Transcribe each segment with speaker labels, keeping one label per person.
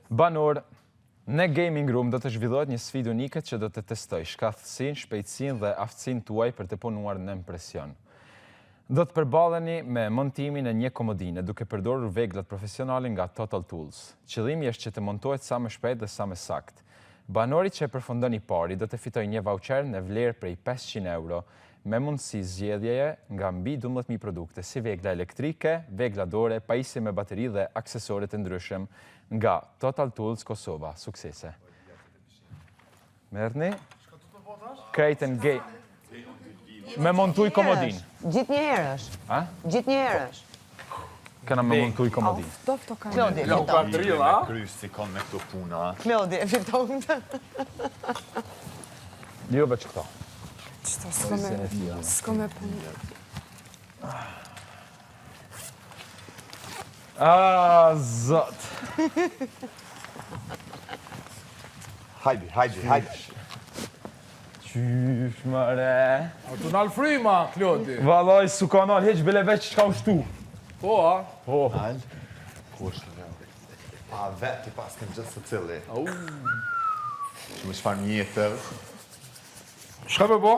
Speaker 1: Banor, në Gaming Room do të zhvillohet një sfidë unike që do të testoj shkathësinë, shpejtësinë dhe aftësinë tuaj për të punuar në impresion. Do të përballeni me montimin e një komodine duke përdorur veglat profesionale nga Total Tools. Qëllimi është që të montohet sa më shpejt dhe sa më saktë. Banori që e përfundon i pari do të fitojë një vaucher në vlerë prej 500 euro me mundësi zgjedhjeje nga mbi 12.000 produkte, si vegla elektrike, vegla dore, pajisje me bateri dhe aksesoret e ndryshëm nga Total Tools Kosova. Suksese. Merrni. Krejten Game. Me montuj komodin.
Speaker 2: Gjithë një herësh.
Speaker 1: A?
Speaker 2: Gjithë një herësh.
Speaker 1: Këna me montuj komodin.
Speaker 2: Klodi, fiton.
Speaker 3: Krysi kam me këto puna.
Speaker 2: Klodi, fiton.
Speaker 1: Jo veç këto.
Speaker 4: Qëta, s'ko me punë.
Speaker 1: Zot.
Speaker 3: Hajde.
Speaker 1: Qysh, mare.
Speaker 5: A të nalë frima, Klodi.
Speaker 1: Valoj, su ka nalë, heq bile veç qka ushtu.
Speaker 5: Po, a?
Speaker 1: Po.
Speaker 3: Alë, ku është të reo? A veti pas kënë gjithë së cili. Që më shfar mjetër.
Speaker 5: Shka me bo?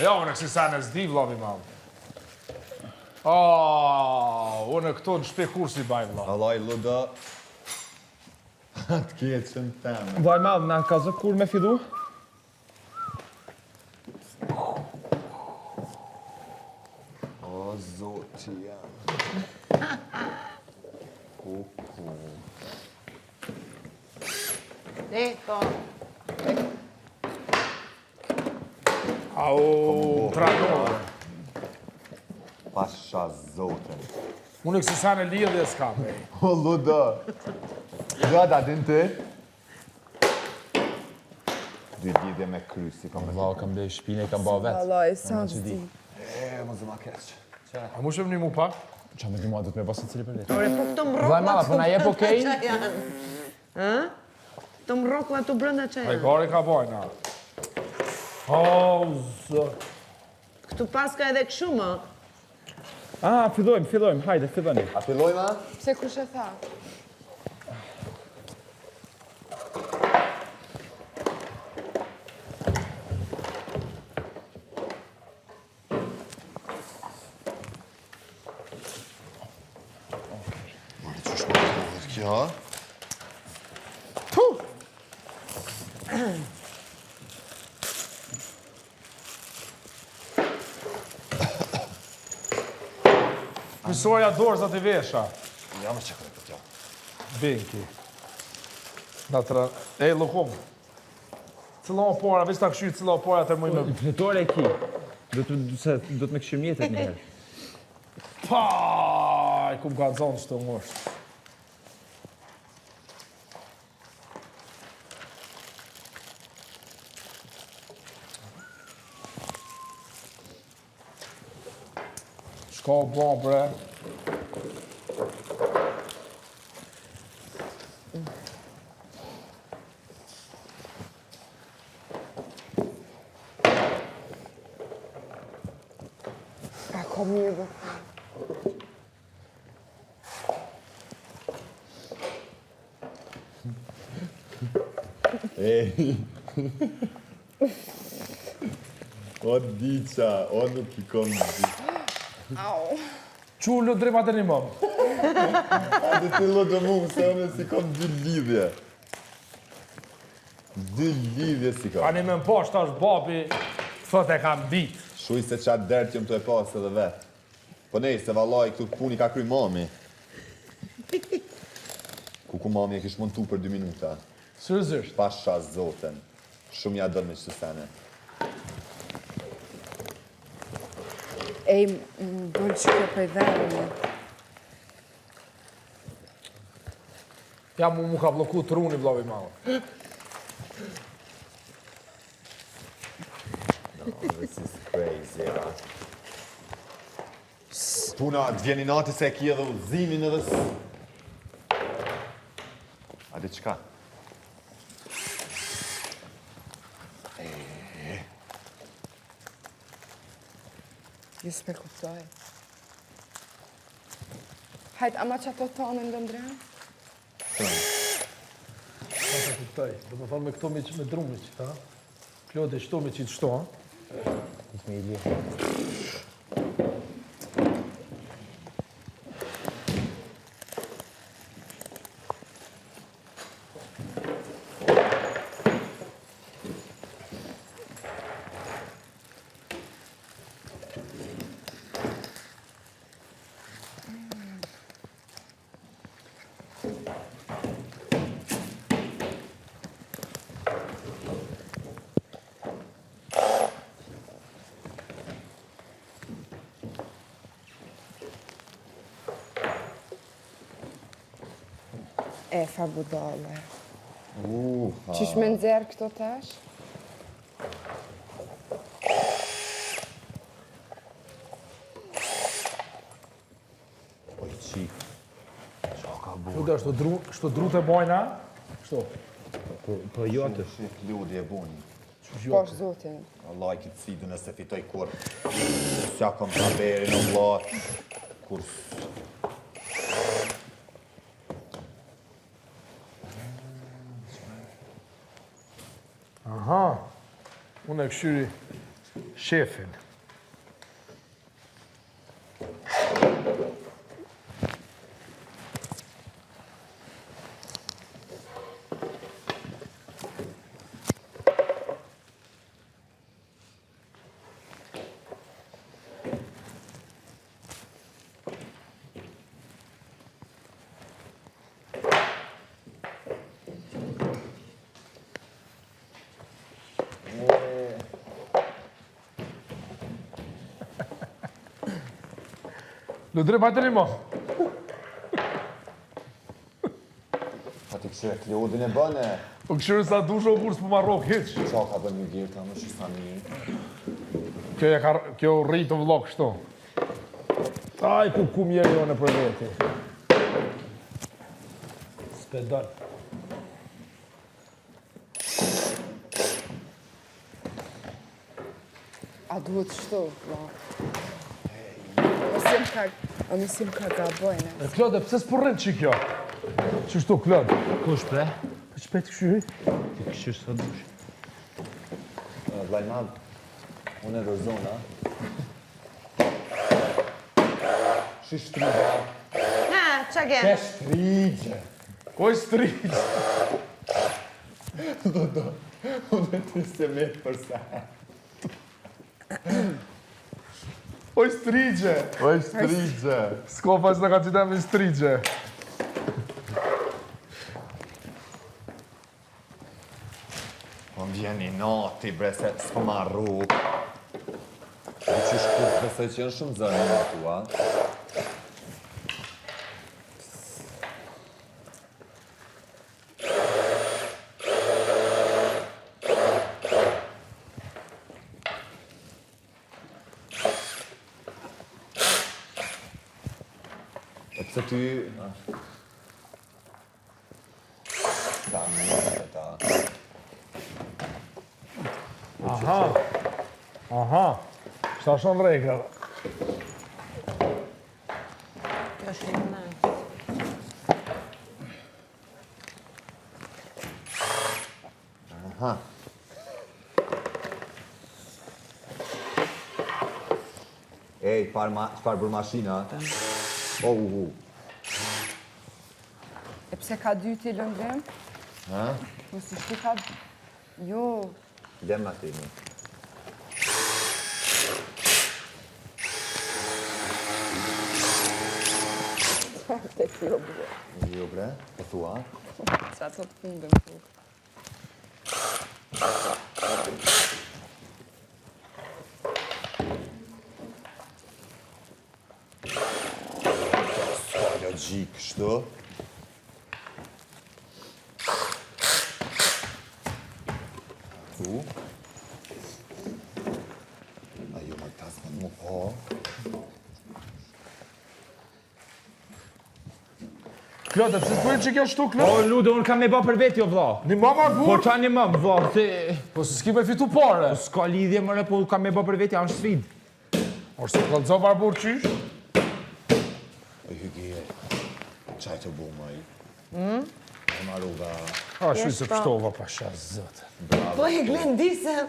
Speaker 5: Ja, unë e kësi sa në zdi, vlavi malë. Unë e këto në shpe kursi baj, vla.
Speaker 3: Alaj, luda. Të kjetë që në temë.
Speaker 1: Vaj madhë, na ka zë kur me fillu?
Speaker 3: O, zoti jam. Kuku.
Speaker 2: Po.
Speaker 5: Au, tranorë.
Speaker 3: Pasha zotën.
Speaker 5: Unë e kësi sa në lidhje s'ka, bej.
Speaker 3: O, luda. Gjada, din të? Dy lidhje me krysi.
Speaker 1: Vau, kam dhe shpine, kam ba vetë.
Speaker 4: Valoj, sa zdi.
Speaker 3: Më zë ma keqë.
Speaker 5: A mu shëm një mu pak?
Speaker 1: Qa me dimua, du të me basë cili për vetë.
Speaker 2: Ore, po këto mrokla...
Speaker 1: Vaj mala, po na jep okej?
Speaker 2: Këto mrokla të brënda që
Speaker 5: A i
Speaker 2: janë.
Speaker 5: gari ka bojna. Zot.
Speaker 2: Këtu pas ka edhe këshu, më.
Speaker 1: Fillojmë, hajde, filloni.
Speaker 3: A fillojma?
Speaker 4: Pse kush e tha?
Speaker 3: Mërë që shma të mëdhët kja?
Speaker 5: Mësoja dorëzat i vesha.
Speaker 3: Ja më që këtë tja.
Speaker 5: Benki. Ej, lokum. Cëlla o pora, veç ta këshyrë cëlla o pora të mëjmë.
Speaker 1: Fletore e ki. Do të me këshim jetët njëherë.
Speaker 5: Paj, ku më ka zonë që të ngosht. Shka o bon, bre.
Speaker 4: A kom një bë.
Speaker 3: Ej. O diqa, o nuk I kom di.
Speaker 4: Au.
Speaker 5: Qullu drimat e një mëmë.
Speaker 3: Hajde të lodë mu, se unë si kom dy lidhje. Dy lidhje si kom.
Speaker 5: Ani me më poshtë është babi, thot e kam bitë.
Speaker 3: Shuj se qatë dertë që më të e pasë edhe vetë. Po nej, se valoj, këtu puni ka kry mami. Ku mami e kish montu për 2 minuta.
Speaker 5: Sërëzisht.
Speaker 3: Pasha zoten. Shumë ja dërë me që të sene.
Speaker 4: Ej, më dojnë që kjo për i verën.
Speaker 5: Ja mu ka bloku të runi, vlavi malë.
Speaker 3: No, this is crazy, ra. Puna, të vjeni nati se e ki edhe uzimin edhe së... Ade qka?
Speaker 4: Ju s'pe kuptoj. Hajt, ama që ato tonën do ndrejnë?
Speaker 5: Sa të kuptoj. Do më thonë me këto me drumit, ta? Klode, shto me qitë shto, ha?
Speaker 4: E, fa budale. Qish me nxerë këto tash?
Speaker 3: Oj, qik.
Speaker 5: Klude, shto drute bojna? Shto?
Speaker 1: Po jo atë.
Speaker 3: Shik, ludi e buni.
Speaker 4: Posh zotin.
Speaker 3: Allah i kitë sidu nëse fitoj kur. Sja kom të beri në vlat. Kur...
Speaker 5: Aha. Unë e këshyri shefin. Ludre, pa të një mo.
Speaker 3: Pa ti këshyre Klodin e bëne.
Speaker 5: Po këshyri sa dusho o burës për marrok, hiq.
Speaker 3: Qa ka bën një gjeta, më shisa një.
Speaker 5: Kjo rritë të vlog kështu. Aj, ku mjeri o në për veti. Spedal.
Speaker 4: A duhet shtu, vla. Mësim ka gabojnë.
Speaker 5: E Klode, pëse s'purrin që kjo? Qështu, Klode?
Speaker 1: Kush pre?
Speaker 5: Për shpejt këshyri?
Speaker 1: Ti këshysh sa dush.
Speaker 3: Vlajman, unë e rëzona. Shish strigja.
Speaker 2: Ha, qa gen?
Speaker 3: Strigje.
Speaker 5: Koj strigj?
Speaker 3: Unë e të se me përsa.
Speaker 5: Oj strigje!
Speaker 3: Oj, strigje.
Speaker 5: S'ko pas në ka qita me strigje.
Speaker 3: Po më vjeni nati, bre, se s'ko marru. E që shkus besoj që janë shumë zërë në tua. E pëse ty... Ta mirë, ta...
Speaker 5: Aha. Aha. Shta shonë rejka.
Speaker 2: Kjo është një në.
Speaker 3: Aha. Ej, çfarë bër mashina?
Speaker 4: E pse ka dy ti lëndrem?
Speaker 3: Ha?
Speaker 4: Mësi shti ka... Jo.
Speaker 3: Dem aty një.
Speaker 4: Te kjo bërë.
Speaker 3: Jo bre, e thua?
Speaker 4: Qa të fundën të.
Speaker 3: Ska logjik, shto? Tu? Ajo më tas më më po.
Speaker 5: Klode, pëse s'pojnë që kjo shtu,
Speaker 1: O,
Speaker 5: Klode?
Speaker 1: Lude, unë kam me ba për veti, o vla.
Speaker 5: Një mama
Speaker 1: Po
Speaker 5: burë?
Speaker 1: qa një më, vla, se...
Speaker 5: Po se s'ki me fitu pare.
Speaker 1: S'ka lidhje mëre, po kam me ba për veti, anë sfid.
Speaker 5: Orë se kalëzo varë burë qysh?
Speaker 3: O hygie. Qaj të bu më i? E maru nga...
Speaker 5: A, shuj
Speaker 2: Jesh
Speaker 5: se
Speaker 2: po.
Speaker 5: pështova pasha zëtë.
Speaker 3: Bravo.
Speaker 2: Po e glendisën.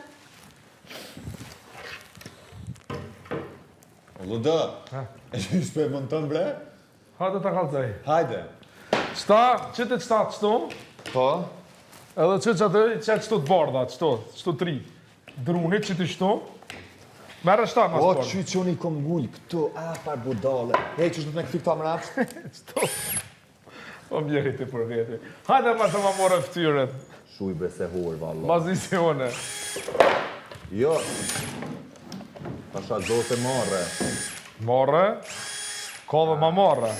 Speaker 3: O Luda, e që shpe monton bre?
Speaker 5: Hajde ta kalzaj.
Speaker 3: Hajde.
Speaker 5: Qëta, qëtë qëta qëtu,
Speaker 3: Po?
Speaker 5: edhe qëtë qëtë të bardha, qëtu tri. Drunit që të shtu, merë shta mas
Speaker 3: O,
Speaker 5: bardha.
Speaker 3: që që unë i kom gull këtu, par budale. Hej, që shtë me këti këta mrapsht?
Speaker 5: Qëtu. O mjerit e për veti. Hajde ma të ma more ftyrën,
Speaker 3: Shuj bre se hur, valla.
Speaker 5: ma zisi une.
Speaker 3: Jo. Pasha zote marre.
Speaker 5: More, ka dhe ma more.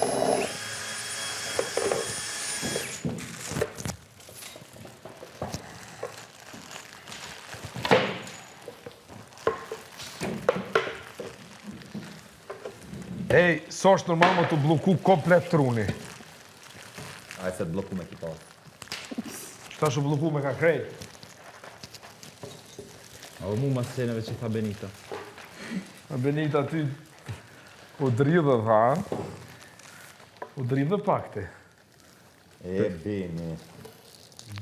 Speaker 5: Ej, so është normal më të bloku komplet truni.
Speaker 3: Aj se të bloku me kitar.
Speaker 5: Shta shë bloku me ka krejt.
Speaker 1: A mu mas qeneve që tha Benita.
Speaker 5: A Benita ty u dridhe tha, u dridhe pak ti.
Speaker 3: E, bini.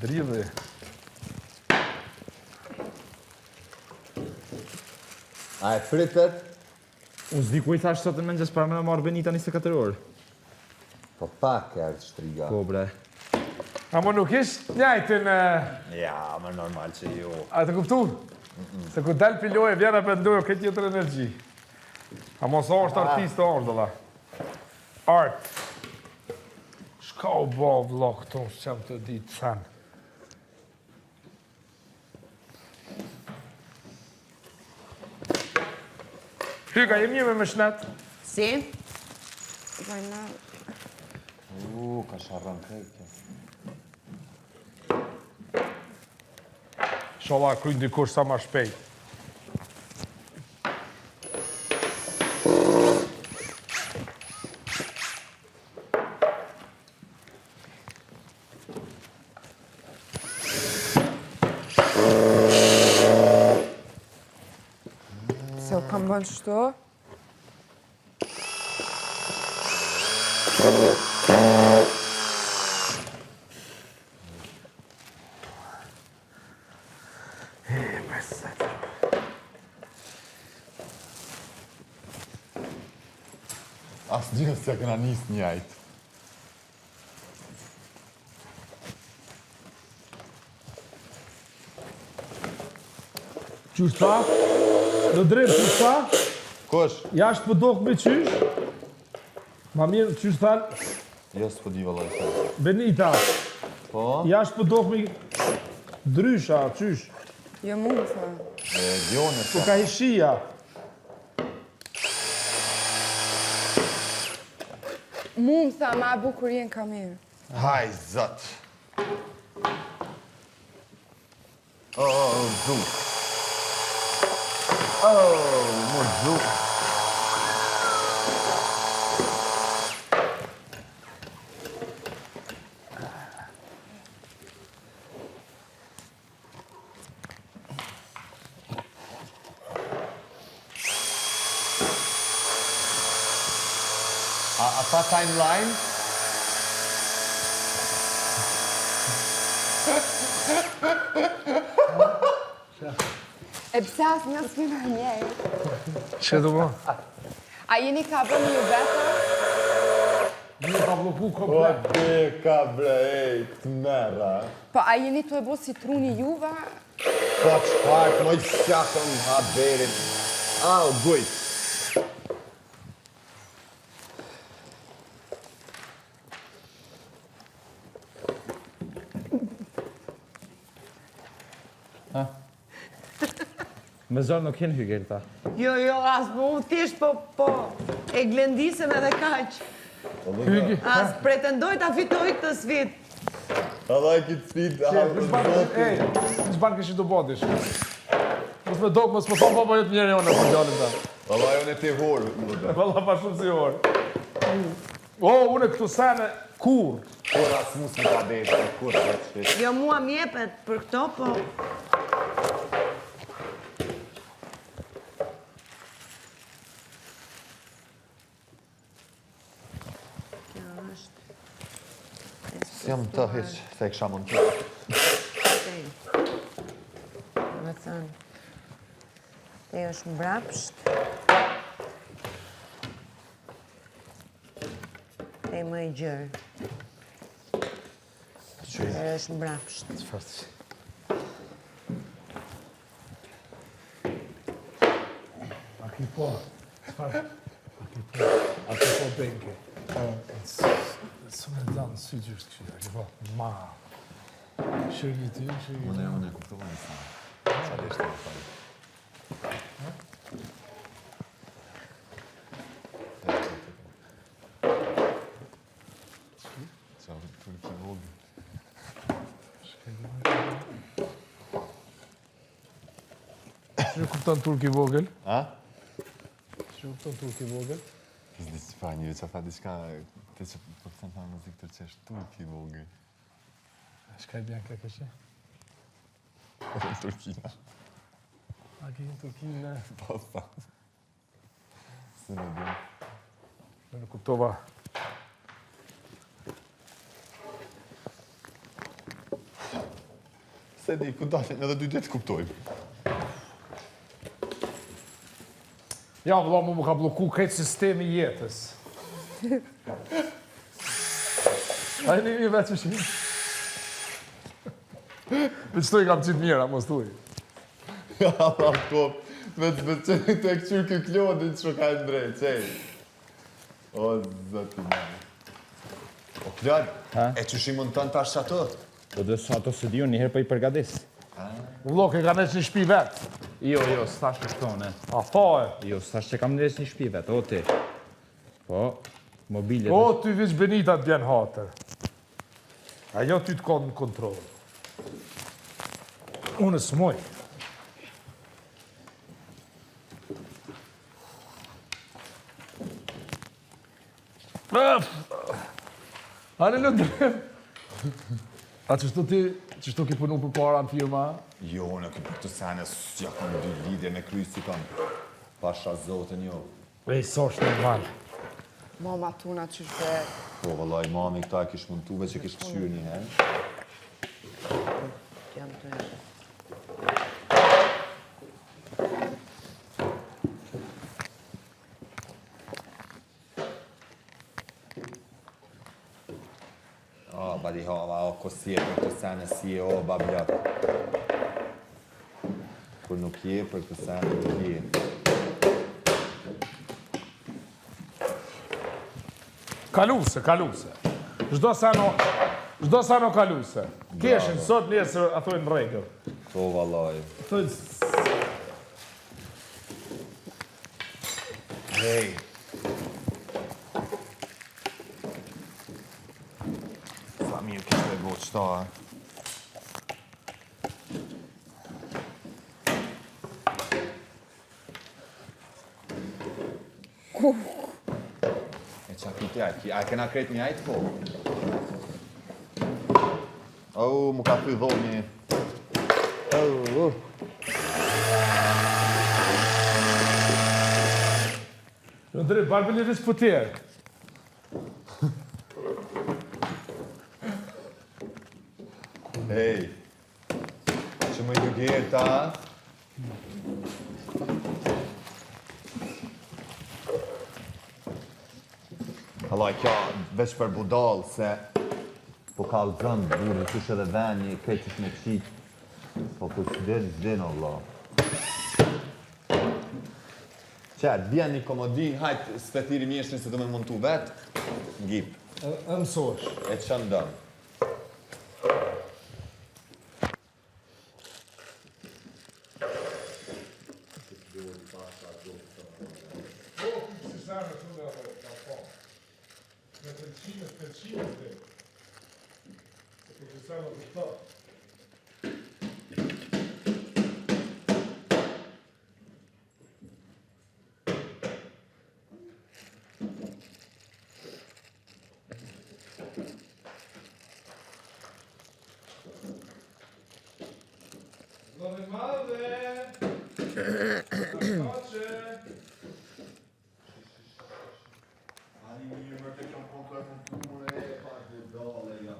Speaker 5: Dridhe.
Speaker 3: A e fritet?
Speaker 1: Unë zdi ku i thash sot në mëngjes para me në marrë Benita 24 orë.
Speaker 3: Po pak e ardhë shtriga.
Speaker 1: Po bre.
Speaker 5: A më nuk ishtë njajtin,
Speaker 3: Ja, më normal që jo.
Speaker 5: a të kuptu? Se ku del piloje, vjena për ndojo këtë tjetër energji. A mos është artist të është, dëlla. Art. Shka u bo vlog këtu, s'qem të ditë sen. Hyka, jem një me shnet.
Speaker 2: Si?
Speaker 4: Vajna,
Speaker 3: Ka sharran krejtë.
Speaker 5: Shola kryjnë dikush sa ma shpejt.
Speaker 4: se u kam bënë qështu.
Speaker 3: Asë gjithë se këna njësë njajtë.
Speaker 5: Qysh tha? Në drejtë qysh tha?
Speaker 3: Kosh?
Speaker 5: Jashtë për dokë me qysh? Ma mirë, qysh tha?
Speaker 3: Jo, s'po di vëllaj të.
Speaker 5: Benita,
Speaker 3: Po?
Speaker 5: jashtë për dokë me... Drysha, qysh?
Speaker 4: Jo mu, tha.
Speaker 3: E, Dione,
Speaker 5: Ku ka hishia?
Speaker 4: Mu më tha, ma bukurien ka mirë.
Speaker 3: Haj, zët. Zu. Mor zu. A tha timeline?
Speaker 4: E pse asë nga s'mi më njej.
Speaker 5: Që du më?
Speaker 4: A jeni ka bërë një beta?
Speaker 5: Një ka bloku
Speaker 3: O,
Speaker 5: komplet.
Speaker 3: deka bre, ej, të mera.
Speaker 4: Po a jeni të e bo si truni juva?
Speaker 3: Po qëfar, moj qakën haberit. Au, gujt.
Speaker 1: Me zorë nuk jenë hyger ta.
Speaker 2: Jo, as më u thjesht po e glendisën edhe kaq.
Speaker 5: Hygi.
Speaker 2: As pretendoj ta fitoj këtë sfit.
Speaker 3: Alla e kitë sfit,
Speaker 5: Ej, në shbanë kështu të bodish. Mos me dokë, mos më thonë papa jetë njëri onë për gjallin ta.
Speaker 3: Alla e unë e te horë.
Speaker 5: Valla pa shumë si orë. O, unë e këtu sene, kur?
Speaker 3: Kur asë musë më ka bejtë, kur vetë shit.
Speaker 2: Jo, mua mjepet për këto, po...
Speaker 3: S'jam të hiq, se e kësha montuar.
Speaker 2: Me thënë, te është mbrapsht, te më i gjërë. Te është mbrapsht.
Speaker 5: A ki po? Çfarë? A ki po benke? Së me danë sy gjyshtë kështu, a ki po? Ma. Shërgi ty, shërgi.
Speaker 3: Unë e kuptova në sa. Sa dhe ishte në fali. Qa, turki vogël.
Speaker 5: Që kupton turki vogël?
Speaker 3: A?
Speaker 5: Që kupton turki vogël?
Speaker 3: Zdi që fa njëri që tha diçka, te që po të thënë muzikë të qesh turki vogël.
Speaker 5: Shka i bjen ka kështë?
Speaker 3: Turkina.
Speaker 5: A ki në Turkinë?
Speaker 3: Po, tha. Se në bjen.
Speaker 5: Në kuptova.
Speaker 3: Se di, ku dalin edhe 2 ditë kuptojmë.
Speaker 5: Ja, vëlla, mu ka bloku këtë sistemi jetës. A e një veç është një? Për qëto i kam qitë mjera, mos tuj.
Speaker 3: Ja, pa, po, me të qenë të e këqyrë kë klodin që ka e ndrejt, qej. O, zëti me. O, Klod, e që shimon të në tash që ato?
Speaker 1: Do dhe sa ato së diu njëherë për i përgadis.
Speaker 5: Vëlla, ke ka neq një shpi vetë.
Speaker 1: Jo, s'tash është tone.
Speaker 5: A thoj.
Speaker 1: Jo, s'tash që kam nërës një shpi vetë, o ti. Po, mobilje.
Speaker 5: O, ty vish Benita të bjen hatër. Ajo ty të konë në kontrol. Unë s'moj. A në lëndrem. A qështu ti, qështu ki punu për para në firma?
Speaker 3: Jo, në këtë të senës, ja kam 2 lidhje me kryjë si kam. Pasha zotën jo.
Speaker 5: Ej, so është normal.
Speaker 4: Mama tuna që shbe.
Speaker 3: Po, vëllaj, mami këta e kish muntuve që kish këshyrë një herë.
Speaker 2: Jam të e.
Speaker 3: O, badi hava, o, kosje për të senës si e o, babjat. Kur nuk je për të senës, nuk je.
Speaker 5: Kaluse. Zdo sa no kaluse. Keshin, sot nesër, a thoi në regëll.
Speaker 3: Po, vallaj.
Speaker 5: Thoi,
Speaker 3: Hej. Sa mirë kështë e bo qëta, a? E qa piti a kena krejt një ajtë po? Oh, mu ka thuj dhoni.
Speaker 5: në drejt, barbë një visë pëtjerë.
Speaker 3: Hej, që më ju gjerë ta? Hallaj, kja veç për budal, se po ka lëzëm, burë, kush edhe venjë, këtë që me qitë. Po për s'din, Allah. Qerë, bjen një komodin, hajtë spetiri mjeshtin se do me montu vetë, ngip.
Speaker 5: Mësosh.
Speaker 3: E që në dëmë.
Speaker 5: Zone madhe!
Speaker 3: Ani mirë, më të kam kontrolë në të mure, pa të dole, ja.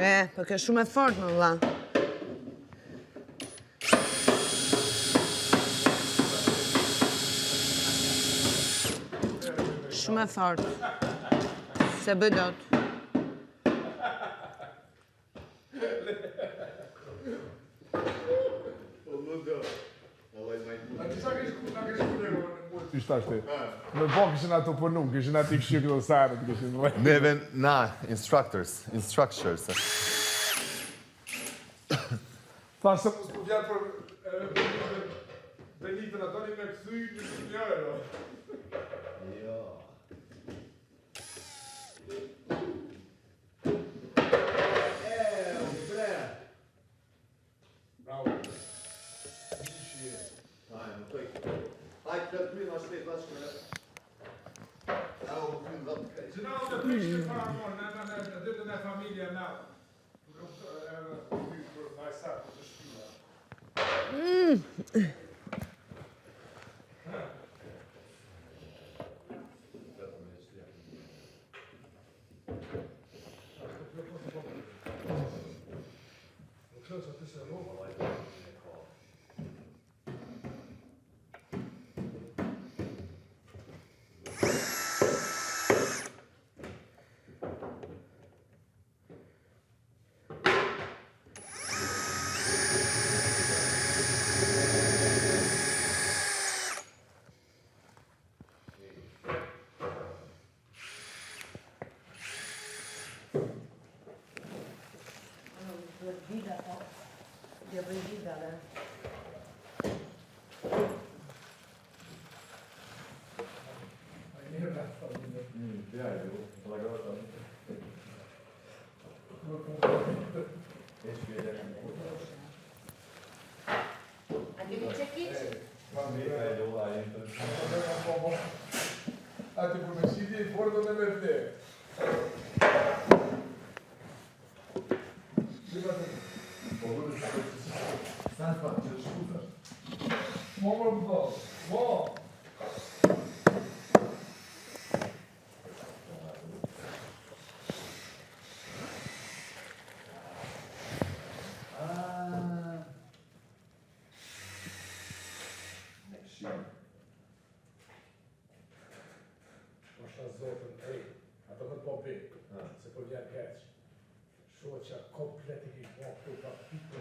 Speaker 2: Po kjo shumë e fort, më vlla. Shumë e fort. Se bëj dot.
Speaker 5: Ty shtashti. Me po kishin ato punu, kishin ati këshirë këto sarët, kishin dhe.
Speaker 3: Neve, na, instructors.
Speaker 5: Tha se mos po vjerë për Benitën, ato një me këthy, një studiojë,
Speaker 3: Jo.
Speaker 5: Bravo. Gjinao me pishtë para morë, në ditën e familje në për vajsat të shpila. Ati për me qidi i forë do në me vle. Zotën, ato këtë po bëjë, se po vjen keq. Shoqja komplet I kishë po këtu pa pitë.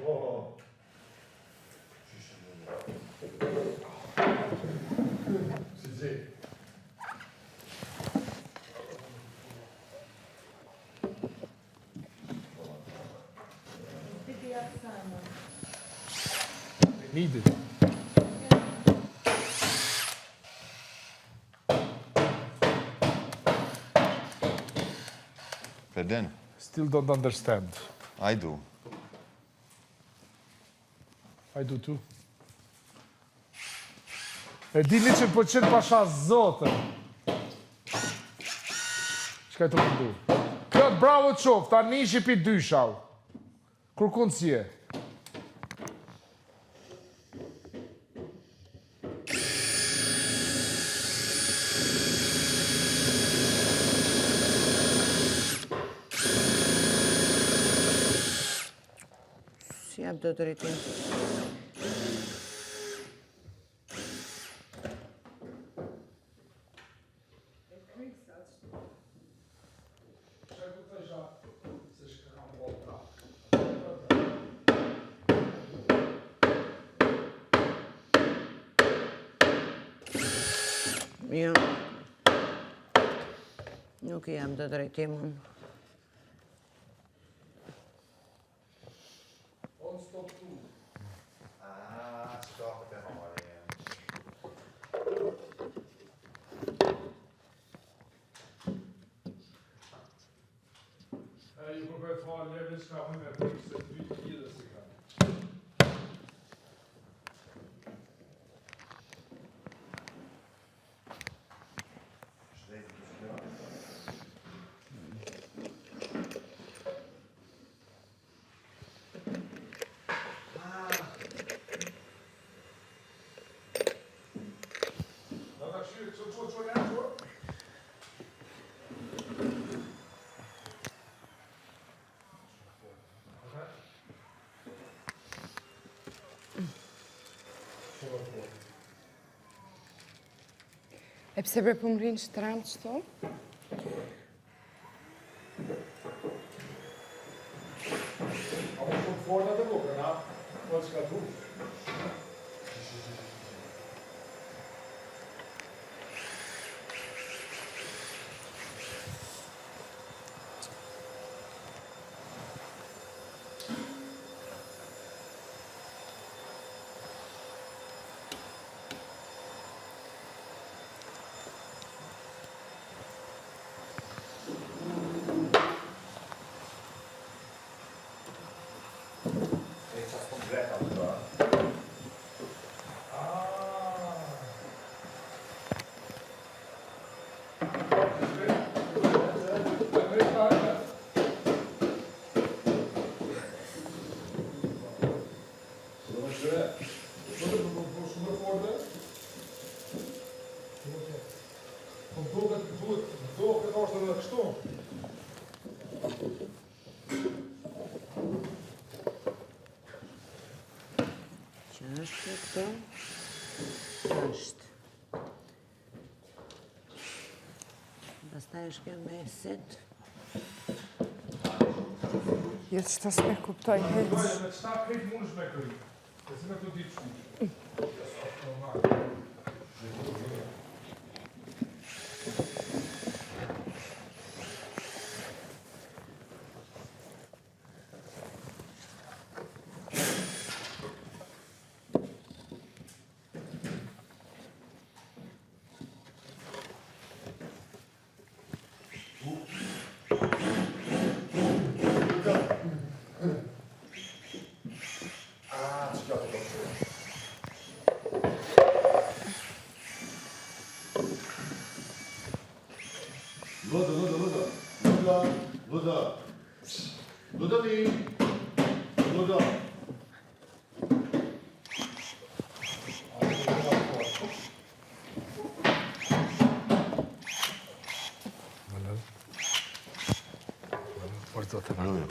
Speaker 5: Si zi. Needed.
Speaker 3: Perden,
Speaker 5: Still don't understand.
Speaker 3: I do.
Speaker 5: I do too. E di 100% pasha zotën. Qka e të përdu? Kjo të bravo të qoftë, ta nishi pi dyshau. Kur kënë si e?
Speaker 2: Si jap do të rritim. Jo. Nuk I jam të drejtimun.
Speaker 3: Skapet e hare.
Speaker 5: Ju përpër të falë levin shka më me përë se të vitë gjithë si ka.
Speaker 4: E pse bre po m'rin shtram qëto?
Speaker 5: A më shumë forna të bukën, ha? Po që ka tu?
Speaker 2: Pastaj është kjo mesit.
Speaker 4: Jetë që ta s'me kuptoj hec.
Speaker 5: Me qëta krejt mund është me këri. E si me të ditë shumë.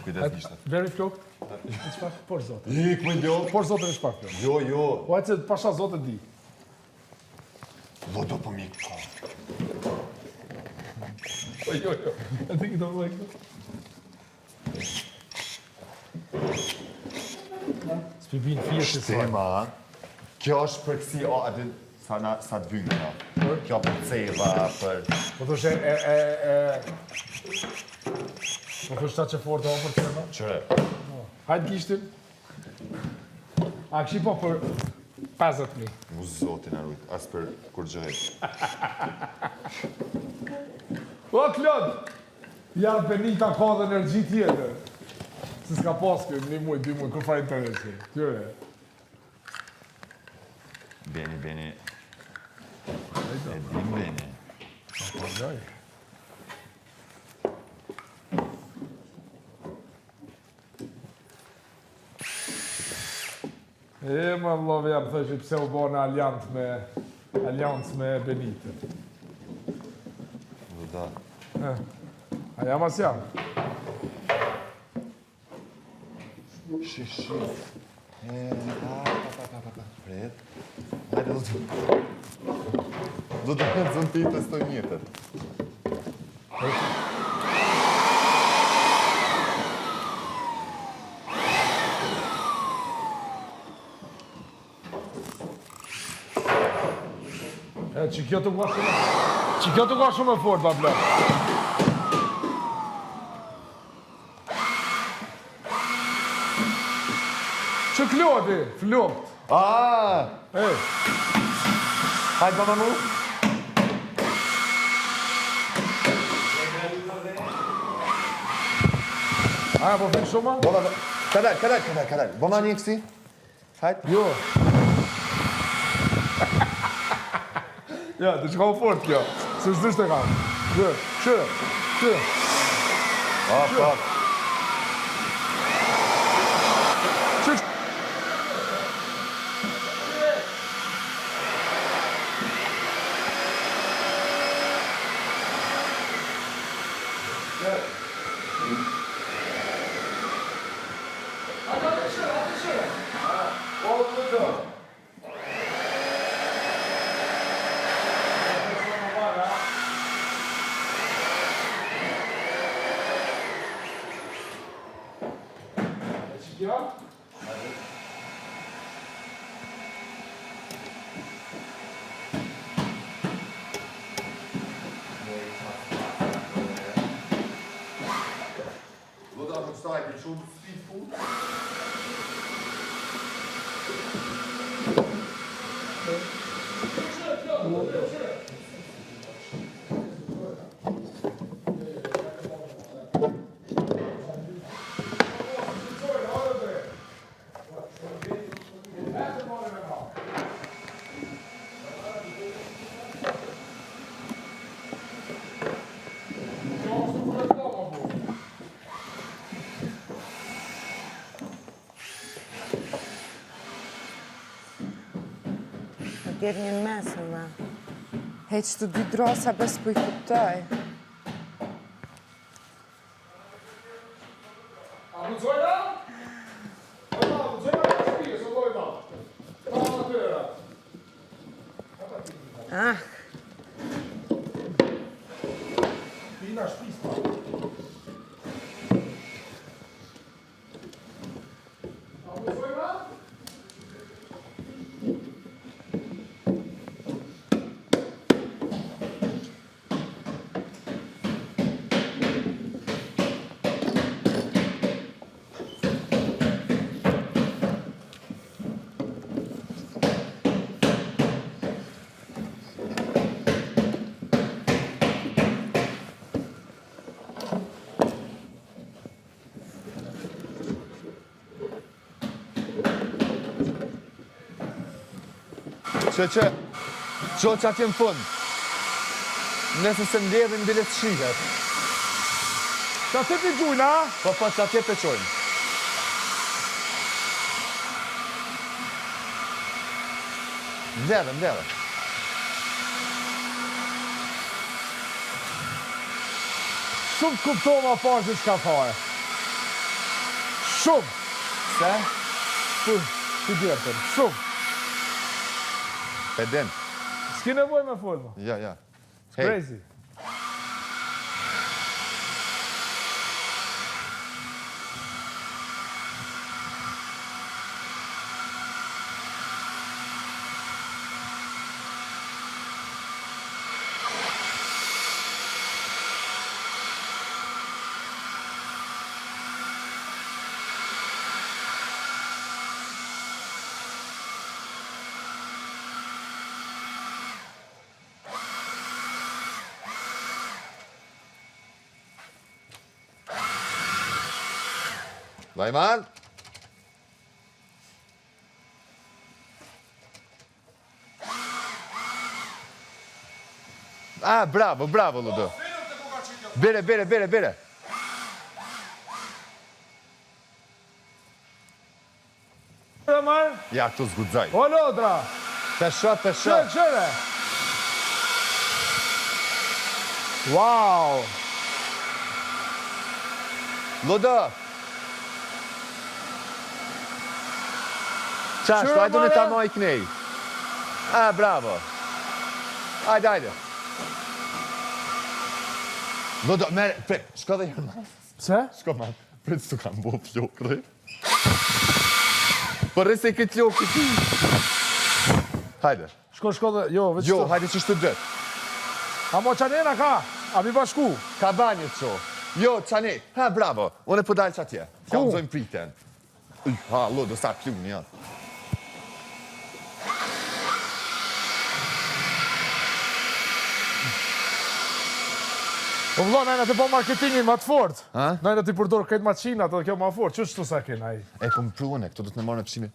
Speaker 3: Kujdes ishte.
Speaker 5: Very flok? Në qëfar? Por zote.
Speaker 3: Ik, më ndo.
Speaker 5: Por zote në shpak flok.
Speaker 3: Jo.
Speaker 5: Po ajtë se pasha zote di.
Speaker 3: Lodo po mi ka.
Speaker 5: Jo. E ti këtë vëllë e këtë. S'pi vinë fije që saj.
Speaker 3: Shtema, kjo është për kësi, atë sa të vynë nga. Kjo për cejva, për...
Speaker 5: Po të shë Po të shta që fortë o për të në?
Speaker 3: Qëre.
Speaker 5: Hajtë gishtin. A këshi po për 50.000.
Speaker 3: Mu zotin arrujt, as për kur gjëhet.
Speaker 5: O, Klod! Janë Benita ka dhe energji tjetër. Se s'ka pas kjo, 1 muj, 2 muj, kur fa interesi. Tyre.
Speaker 3: Beni. E dim Beni.
Speaker 5: Po, gjoj. E, më vlove, jam thë që pse u bo në aliancë me Benitën.
Speaker 3: Da.
Speaker 5: A jam as jam.
Speaker 3: Shishi. Pa. Pret. Hajde, do të këtë zënë pitës të njëtër.
Speaker 5: Që kjo të ka shumë e fort, babla. Që Klodi, flokt.
Speaker 3: Hajde, baba mu.
Speaker 5: Po finë shumë?
Speaker 3: Kadar. Boma një kësi? Hajde.
Speaker 5: Jo. Ja, të që ka u fort kjo. Se s'dysht e kam. Që.
Speaker 3: Hop.
Speaker 5: Ja?
Speaker 3: Loda, më qëta e ke shumë speed food?
Speaker 2: Tjerë një në mesë, ma.
Speaker 4: Heq të dy drosa bes po I kuptoj.
Speaker 5: A më zojna? Ojna, më zojna në shpije, së dojna. Ta në tëra.
Speaker 2: Ah,
Speaker 5: Pina shpis, pa. A më zojna?
Speaker 3: Që, qo që atje në fund. Nëse se mbledhin bilet shihet.
Speaker 5: Qa të t'i gjujna?
Speaker 3: Po që atje të qojnë. Mbledhe.
Speaker 5: Shumë kuptova parë që s'ka fare. Shumë.
Speaker 3: Se?
Speaker 5: Ti djertën, shumë.
Speaker 3: Peden.
Speaker 5: S'ki nevoj me folma.
Speaker 3: Ja.
Speaker 5: Crazy.
Speaker 3: Lajman? Ah, bravo, Ludo. Bere. Ja, këtu zgudzaj.
Speaker 5: O, Lodra!
Speaker 3: Pesha.
Speaker 5: Qëre! Wow!
Speaker 3: Ludo! Qashtu,
Speaker 5: Qëre,
Speaker 3: hajdu në
Speaker 5: mare?
Speaker 3: ta moj knej. Ah, bravo. Hajde. Ludo, mere, shko dhe jërë.
Speaker 5: Pse?
Speaker 3: Shko ma, s'tu kam bo flokë, dhe. Për rëse i këtë flokë këti. Hajde.
Speaker 5: Shko dhe, jo, veç
Speaker 3: Jo,
Speaker 5: të.
Speaker 3: hajde që shtë drët.
Speaker 5: A mo qanena ka? A mi bashku?
Speaker 3: Ka banjë të qo. Jo, qane. Ha, bravo. Unë e pëdalë që atje. Ka
Speaker 5: Ku?
Speaker 3: mëzojmë priten. Ha, Ludo, sa pjuni, ja.
Speaker 5: O vlo, najna të po marketingin ma të fort.
Speaker 3: Ha?
Speaker 5: Najna të i përdor këtë maçinat edhe kjo ma fort. Që shtu sa kena i?
Speaker 3: E kom pruone, këto do të në marrë me pëshime.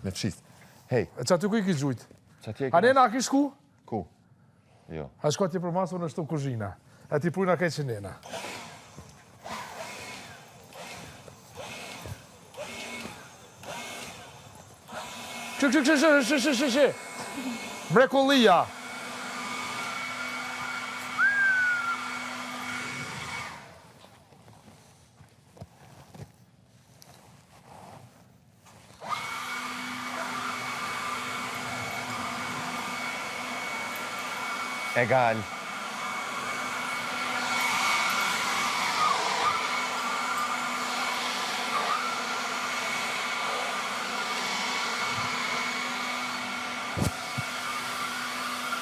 Speaker 3: Me fshis. Hej,
Speaker 5: E që aty ku I ki gjujt?
Speaker 3: që atje e
Speaker 5: A nena a ki shku?
Speaker 3: Ku? Jo.
Speaker 5: A shko atje për masë në shtu kuzhina. E ti prujna kaj që nena. Që. Mrekullia.
Speaker 3: Egal.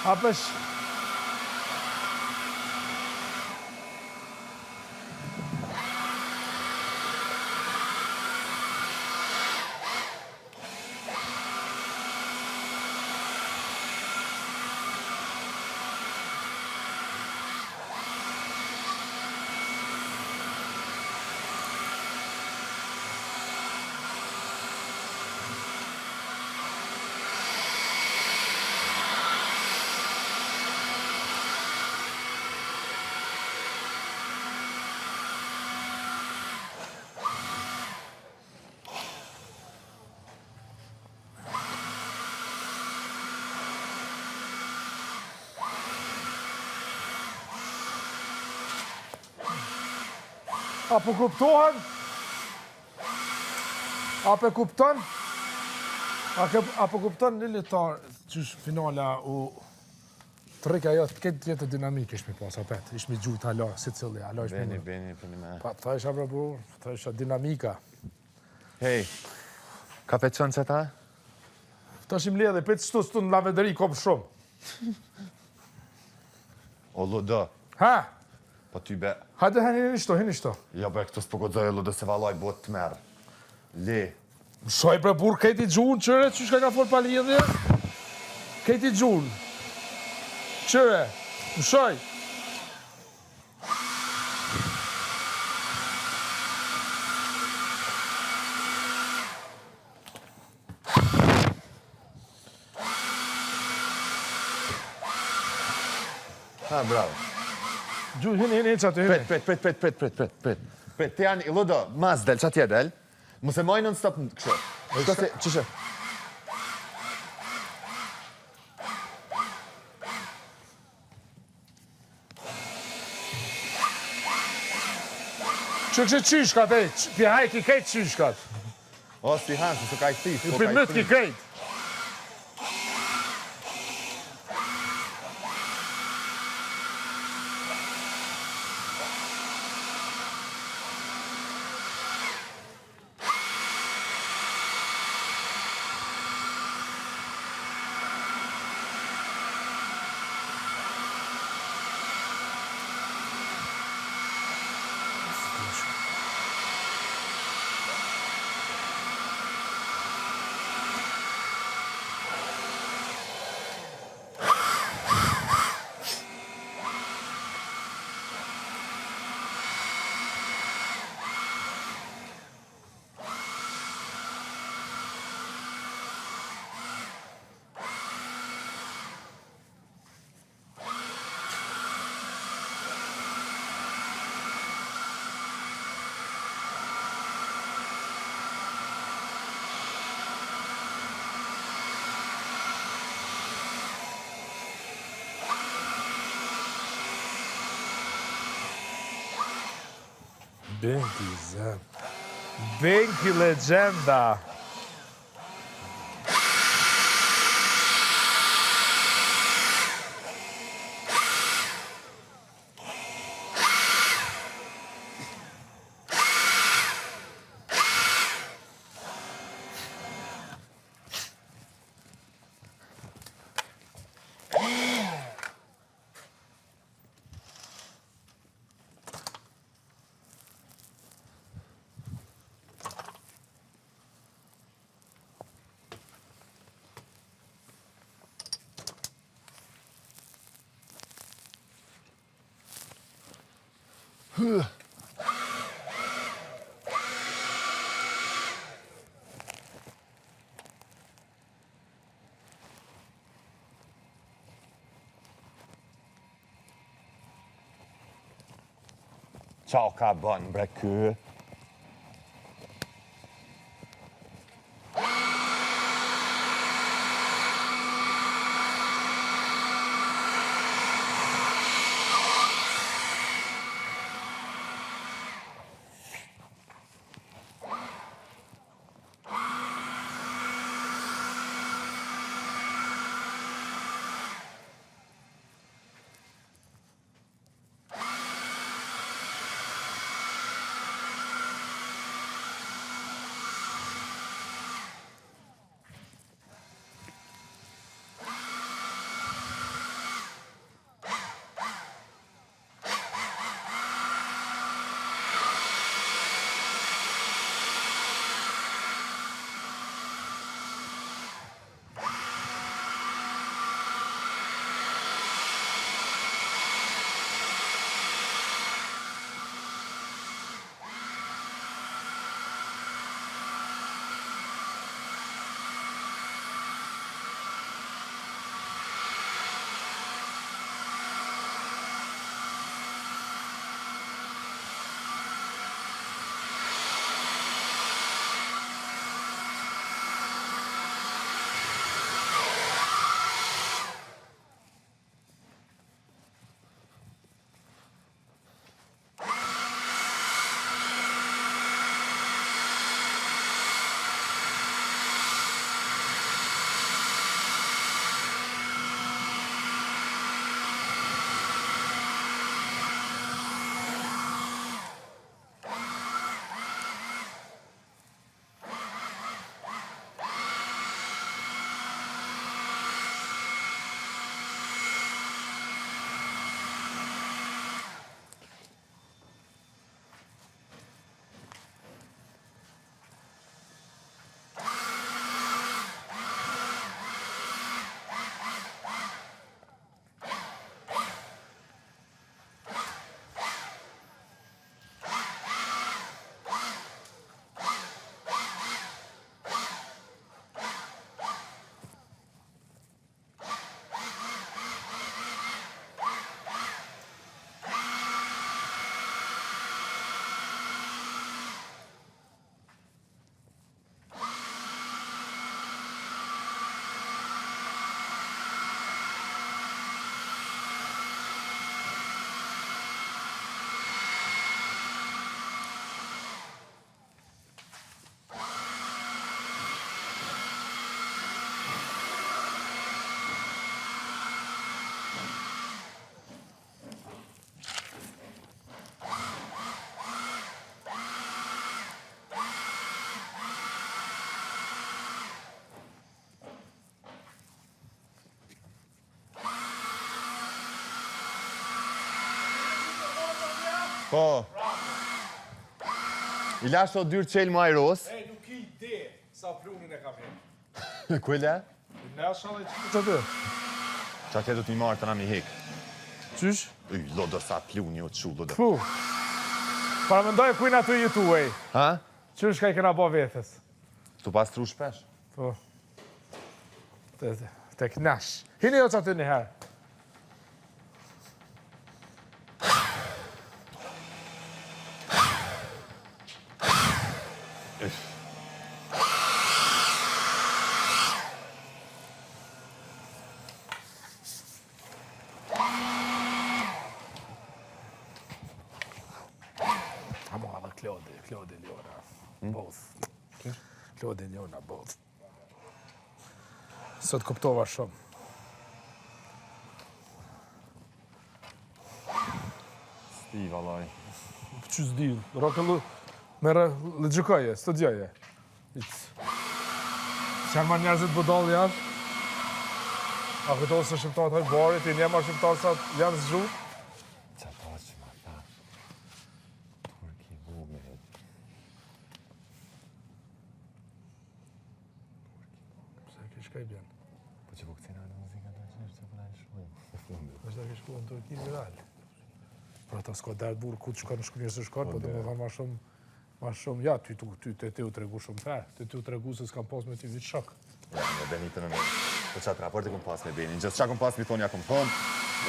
Speaker 5: Hapësh. Apo kuptohen? Apo kupton? Apo kupton një litar që finala u trika jo këtë jetë dinamik ishme pas apet, ishme gjujt hala, si cili, hala ishme në.
Speaker 3: Beni, me.
Speaker 5: Pa, tha isha burr, tha isha dinamika.
Speaker 3: Hej, ka peçon që ta?
Speaker 5: Ta shim ledhe, petë shtu në lavederi kom shumë.
Speaker 3: O lodo,
Speaker 5: Ha?
Speaker 3: po ty be.
Speaker 5: Hajde hini shto.
Speaker 3: Ja be, këtu s'po godzoj lodo se valoj bot të merë. Le.
Speaker 5: Shoj për burr, kejti gjun, qëre, që shka ka fol pa lidhje? Kejti gjun. Qëre, më shoj.
Speaker 3: Ha, bravo.
Speaker 5: Gjun, hini që aty, hini.
Speaker 3: Pret, të janë, lodo, mas del, që atje del. Mëse moj non stop në kështë. Shko se, qështë?
Speaker 5: Që qyshkat, e, pi hajk i kejt qyshkat.
Speaker 3: O, si hanë, se ka i thif.
Speaker 5: I pi mët ki kejt. Benki zem. Benki legenda.
Speaker 3: Ciao ka bën, bre ky. Po. I lash të dyrë qelë më ajros.
Speaker 5: Ej, nuk i ide sa plunin e kam hekë.
Speaker 3: Ku e le?
Speaker 5: Ne shala i që të
Speaker 3: Qa te do t'i marë të na mi hekë.
Speaker 5: Qysh?
Speaker 3: Uj, lodo sa pluni o qu, lodo.
Speaker 5: Fu. Para mendoj kujna të jetu, ej.
Speaker 3: Ha?
Speaker 5: Qysh ka i këna bo vetës?
Speaker 3: Tu pas tru shpesh?
Speaker 5: Po. Te knash. Hini jo që aty një herë. Claude Leona. Both. Claude Leona, both. Sot kuptova shumë.
Speaker 3: Sti, valaj.
Speaker 5: Që s'di, rokëllu, mere lëgjëkaje, studioje. Që ma njerëzit budon janë? A këto se shqiptarët hajtë barit, i njema shqiptarët sa janë zgju?
Speaker 3: Qa ta që ma ta. Turki bume.
Speaker 5: Pse ke shkaj bjen?
Speaker 3: Po që po këtina në muzika të që është që përna shumë.
Speaker 5: është da ke shku në Turki viral. Pra ta s'ka derë burë ku të shkon, shkënjë se shkon, po dhe më thanë ma shumë, ja, ty te u tregu shumë ferë, ty u tregu se s'kam pas me ty vitë shok.
Speaker 3: Ja, me Benitën e me. Po qatë raporti kom pas me Benin. Gjësë qa kom pas mi thonë, ja kom thonë.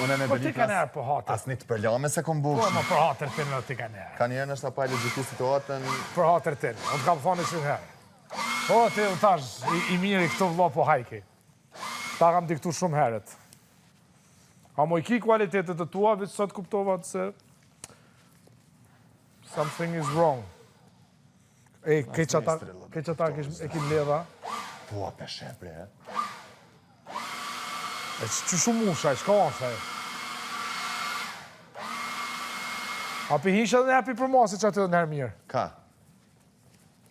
Speaker 3: Une me
Speaker 5: Po ti ka
Speaker 3: Benitën
Speaker 5: nërë po hatër.
Speaker 3: as një të përlame se kom
Speaker 5: Po
Speaker 3: bukë.
Speaker 5: ma për hatër të në ti ka nërë.
Speaker 3: Ka njerë nështë apaj legjiti situatën.
Speaker 5: Për hatër të në, unë kam thonë shumë herë. Po, ti u thash, i miri këto vlo po hajki. Ta kam diktu shumë herët. A mo i ki kualitetet të tua, vëtë sot kuptovat se something is wrong. E, ke qata e kim ledha.
Speaker 3: Po, a peshe, bre.
Speaker 5: E që shumë musha, shka ansha e. A pi hisha dhe hapi për masi që atë dhe nërë mirë.
Speaker 3: Ka?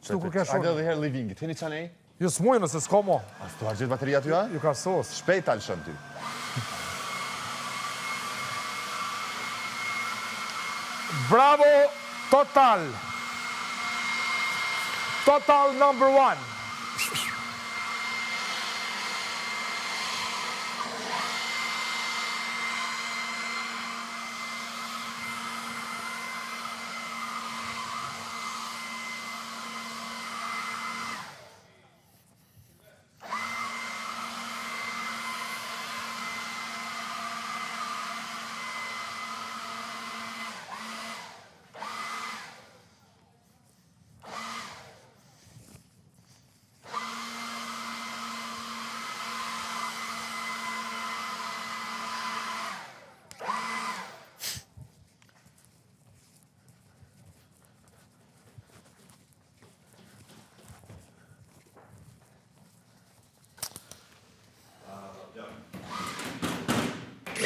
Speaker 5: Shtu kur ke
Speaker 3: Ajde
Speaker 5: shumë.
Speaker 3: dhe herë livingit. Hini qanej?
Speaker 5: Jo s'mujë nëse s'ka mo.
Speaker 3: As tu argjit bateria ty, a?
Speaker 5: Ju ka sos.
Speaker 3: Shpejt talë shëm ty.
Speaker 5: Bravo, Total. Total number 1.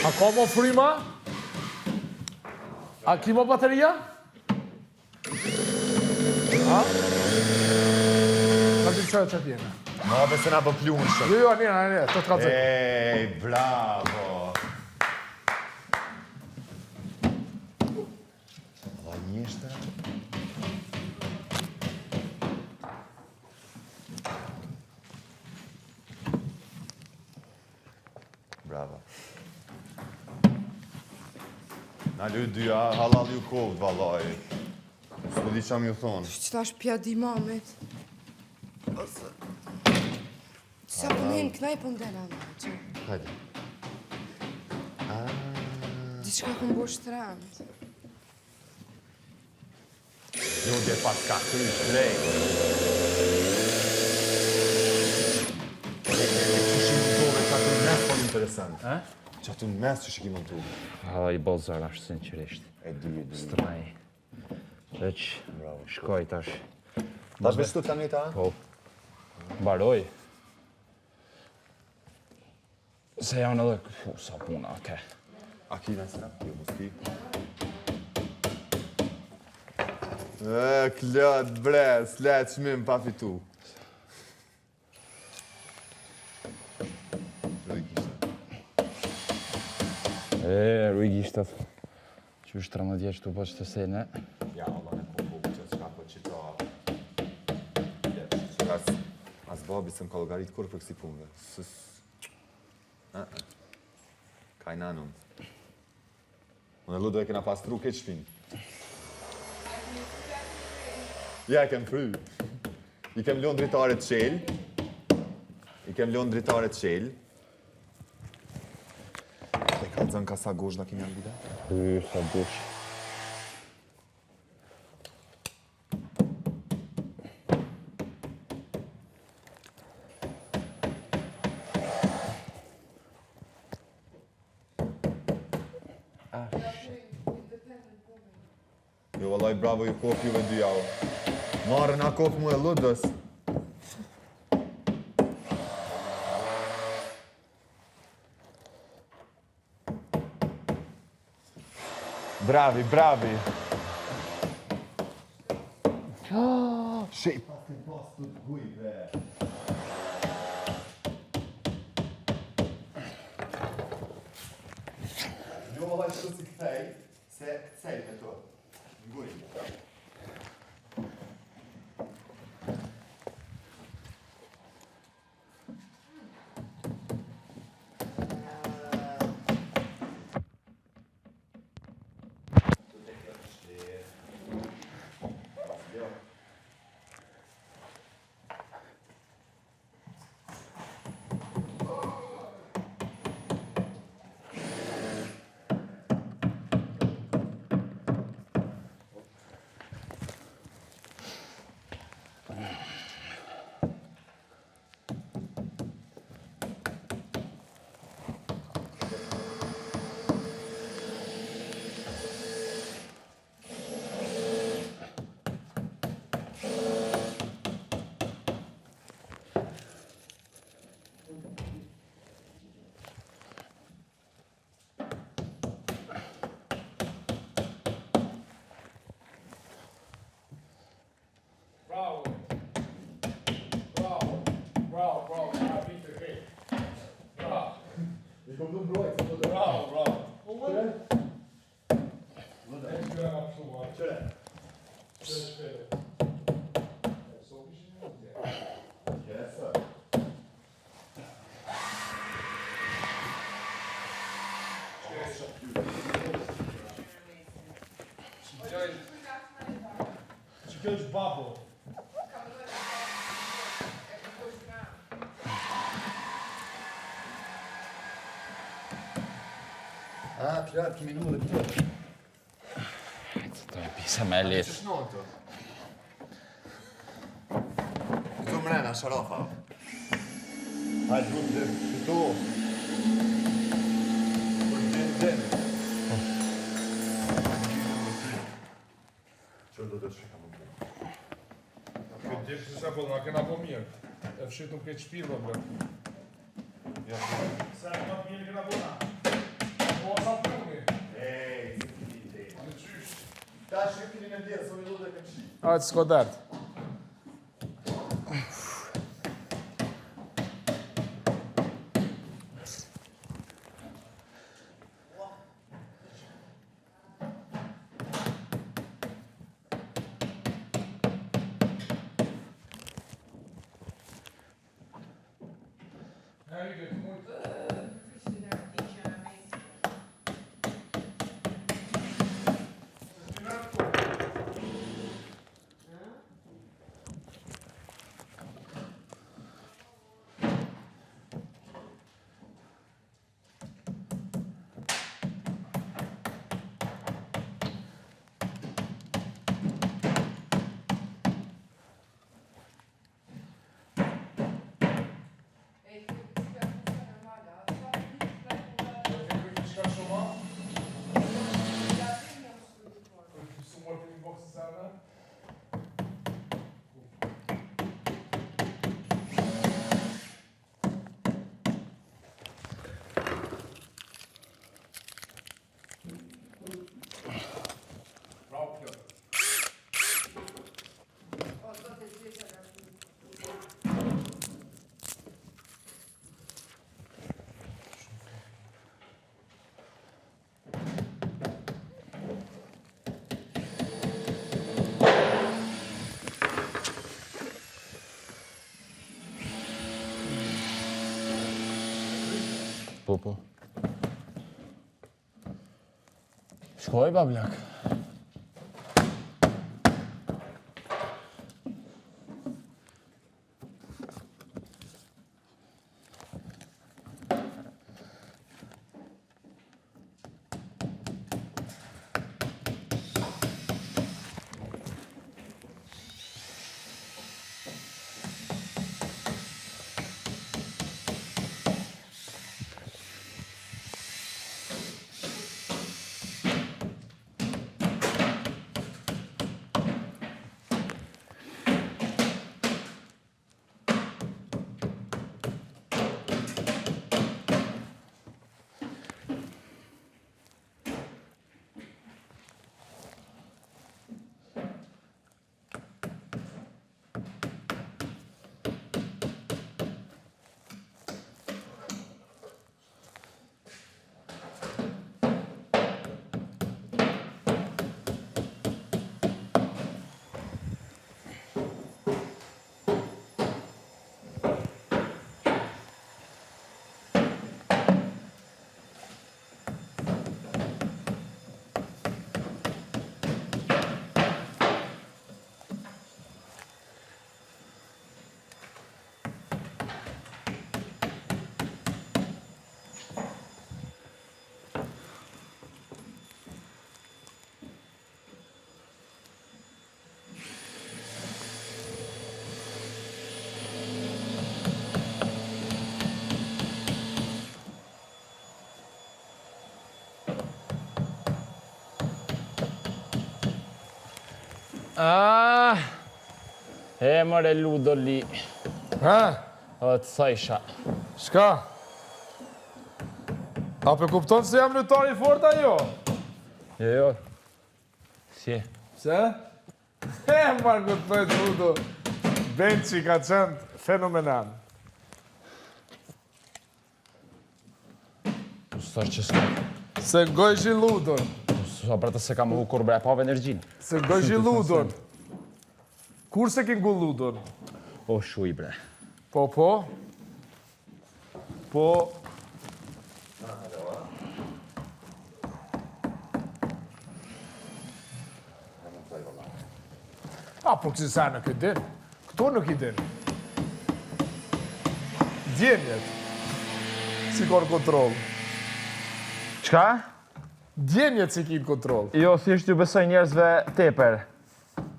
Speaker 5: A ka mo frima? A ki mo bateria? Ha? Ka të qërë që t'jene.
Speaker 3: Ma be se na bë plumë shumë.
Speaker 5: Jo, një, të t'ka zëtë.
Speaker 3: Ej, bravo. Alla njështë. Bravo. Na lu dyja, halal ju kovët, valaj. Së di qa mi ju thonë.
Speaker 4: Që ta është pjadi mamit. Ose... Sa po me në knaj po ndena në që.
Speaker 3: Hajde.
Speaker 4: Diçka ku mbo shtrand.
Speaker 3: Jo dhe pas ka krysh, drejt. Që shi mundove që atë në mes po interesant. Që atë në mes që shi ki mundove.
Speaker 1: I bozar është sinqerisht.
Speaker 3: E dy.
Speaker 1: Straj. Veç, shkoj tash.
Speaker 3: Tash besu të kanë ta?
Speaker 1: Po. Mbaroj. Se janë edhe sa puna, oke.
Speaker 3: A ki në sëra? Jo, mos ki. Klot, bre, s'le qmim pa fitu.
Speaker 1: Rujgishtat. Që është 13 vjeç të po që të sene.
Speaker 3: Ja, Allah në kuku, që s'ka po qita... As babi se m'ka llogarit kur për kësi punëve. Kaj nanun. Unë e Ludo e kena pastru këtë shpin. Ja, e kem fry. I kem lënë dritare të qel. E ka zënë ka sa gosh da kemi albida?
Speaker 1: Sa dush.
Speaker 3: Jo, vallaj, bravo ju kop juve dy javë. Marrë na kop mu e Ludës.
Speaker 1: Bravi, bravi.
Speaker 3: Shej, pas të t'guj, bre. Jo, vallaj, shtu si këthej, se këthej me to. Nguj.
Speaker 5: Bravo. Bravo.
Speaker 3: I kom du mbrojt, se do të
Speaker 5: Bravo.
Speaker 3: Qëre?
Speaker 5: Qëre.
Speaker 3: Qëre.
Speaker 5: Që kjo është babo.
Speaker 3: Pjat, kimi nu dhe këtë.
Speaker 1: Të e pisa me lit.
Speaker 3: Që shnonë të? Këtu mrena, sharafa. Hajtë du të këtu. Për gjenë. Qërë do të shika më bërë?
Speaker 5: Këtë gjithë që sa po, nga kena po mirë. E fshitu këtë shpirë, bre. Se e më mirë kena po na. Po, sa puni.
Speaker 3: Ej, si të ti. Në qysh. Ta shkipinin e djerë, së me lu dhe kem shi.
Speaker 5: Hajtë s'ko dertë.
Speaker 1: Po. Shkoj, bablak. Mëre Ludoli.
Speaker 5: Ha?
Speaker 1: O të thajsha.
Speaker 5: Shka? A për kupton se jam lutari fort ajo?
Speaker 1: Jo. Si?
Speaker 5: Se? Marko të thojtë Ludo. Benci ka qenë fenomenal.
Speaker 1: Së që s'ka.
Speaker 5: Se ngojshi Ludon.
Speaker 1: Sa për të se kam u kur bre, pave energjin.
Speaker 5: Se ngojshi Ludon. Kur se ki ngu Ludon?
Speaker 1: O shuj bre.
Speaker 5: Po. A, po kësi sa nuk i din. Këto nuk i din. Djenjet. Si ka në kontrol.
Speaker 1: Qka?
Speaker 5: Djenjet si ki në kontrol.
Speaker 1: Jo, thjesht ju besoj njerëzve teper.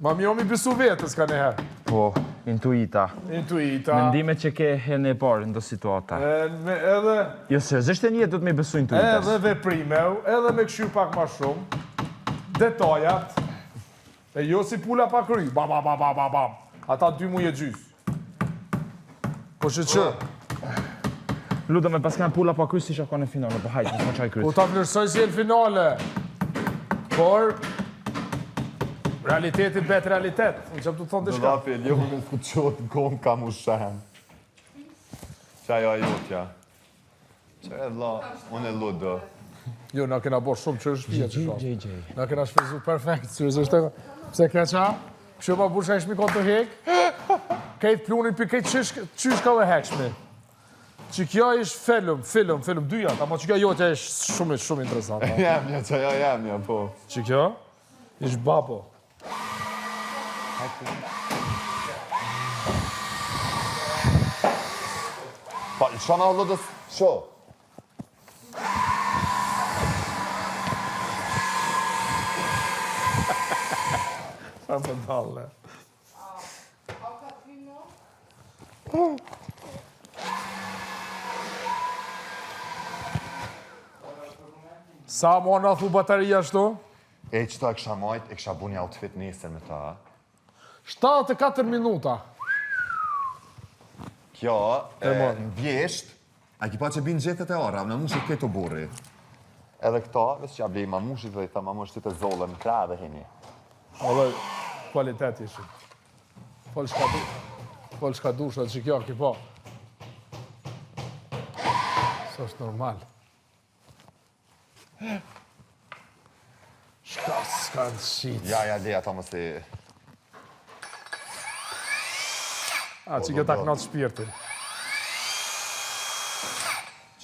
Speaker 5: Ma mjo mi besu vetës ka neherë.
Speaker 1: Po, intuita.
Speaker 5: Intuita.
Speaker 1: Mendime që ke hene e parë në do situata.
Speaker 5: Edhe...
Speaker 1: Jo, seriozisht e një do të me besu intuitas.
Speaker 5: Edhe veprimeu, edhe me këshu pak ma shumë. Detajat. E jo si pula pa kry. Bam. Ata 2 muje gjys. Po që?
Speaker 1: Ludo me pas kanë pula pa kry si shako në finale, po hajtë, në qaj
Speaker 5: Po
Speaker 1: kryt.
Speaker 5: ta vlerësoj si e në finale. Por... Realiteti bet realitet. Unë që të thonë
Speaker 3: Do
Speaker 5: dishka.
Speaker 3: lapi, jo më të qotë në komë ka mu shenë. Qaj a jotja. Qaj e dla, unë e Ludo.
Speaker 5: Jo, na kena bo shumë që është pia që shumë.
Speaker 1: JJ.
Speaker 5: Na kena shpezu perfekt, seriozisht. Pse ke qa? Kështë ma burë që e shmi konë të hek. Kejtë plunin për kejtë qysh ka dhe hekshmi. Që kjo ishë film, dyjat, ama që kjo jotja ishë shumë interesant.
Speaker 3: Jemja, qaj a jemja, po.
Speaker 5: Që kjo ishë babo.
Speaker 3: Pa, shana o Ludës, sho.
Speaker 5: Sa më dalle. Sa mo në thu bateria shto?
Speaker 3: E qëta e kësha majt, e kësha bu një outfit nesër me ta.
Speaker 5: 74 minuta.
Speaker 3: Kjo,
Speaker 5: mor.
Speaker 3: në vjesht, a ki pa që binë gjetët e ara, në mushit këtë burri. Edhe këta, ves që ja blej ma mushit dhe i tha ma mushit të zollën në kra dhe hini.
Speaker 5: Edhe kvalitet ishin. Fol shka dusha që kjo ki po. Së është normal. Shka s'ka në shqit.
Speaker 3: Ja, leja ta më se...
Speaker 5: A, që kjo ta knatë shpirtin.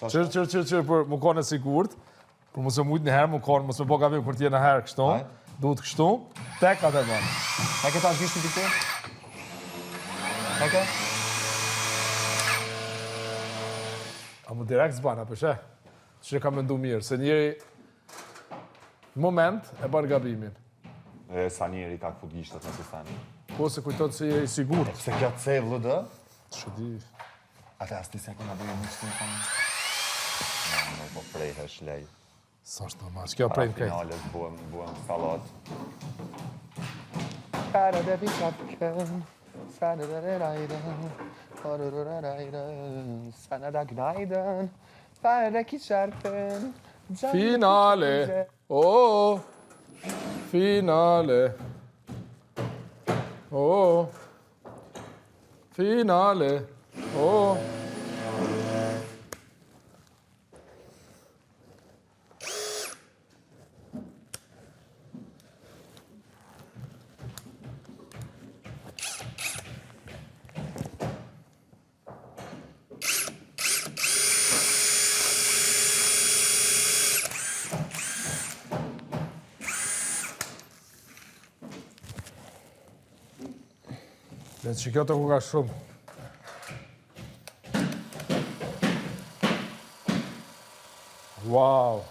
Speaker 5: Qërë, për më kone sigurt, për mos e mujt një herë, më kone, mos me bo gabim për t'je në herë kështu, duhet kështu, tek atë e banë.
Speaker 3: Heke ta gjishtë të këtu? Heke?
Speaker 5: A mu direkt s'bana, përshe? Që ka mendu mirë, se njeri në moment e bërë gabimin.
Speaker 3: Sa njeri ka këput gjishtat në sistani.
Speaker 5: Po se kujtot se je i sigurt.
Speaker 3: Se kjo të cevë, dhe?
Speaker 5: Që di.
Speaker 3: Ate as ti se këna bëjë një qëtë në kamë? Në po prejhesh lej.
Speaker 5: Sa është normal, që kjo prejnë krejt.
Speaker 3: Finales buëm salat. Para dhe biqapkën, sana dhe rajden, sana da gnajden, para dhe kisharpen.
Speaker 5: Finale! Oh! Finale! Oh! Finale! Oh! Dhe që kjo të ku ka shumë. Wow!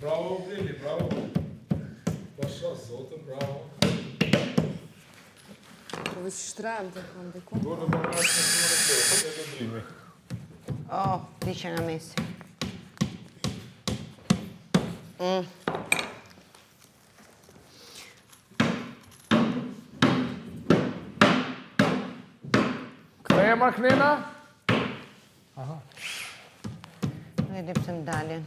Speaker 5: Bravo, Blini, bravo. Pasha, zotën, bravo.
Speaker 4: Po vë shtrem të kam diku.
Speaker 5: Do në përmërë në shumë në kjo, të të drimi.
Speaker 2: Oh, ti që në mesi.
Speaker 5: Këtheje Marknina?
Speaker 2: Në di pëse më daljen.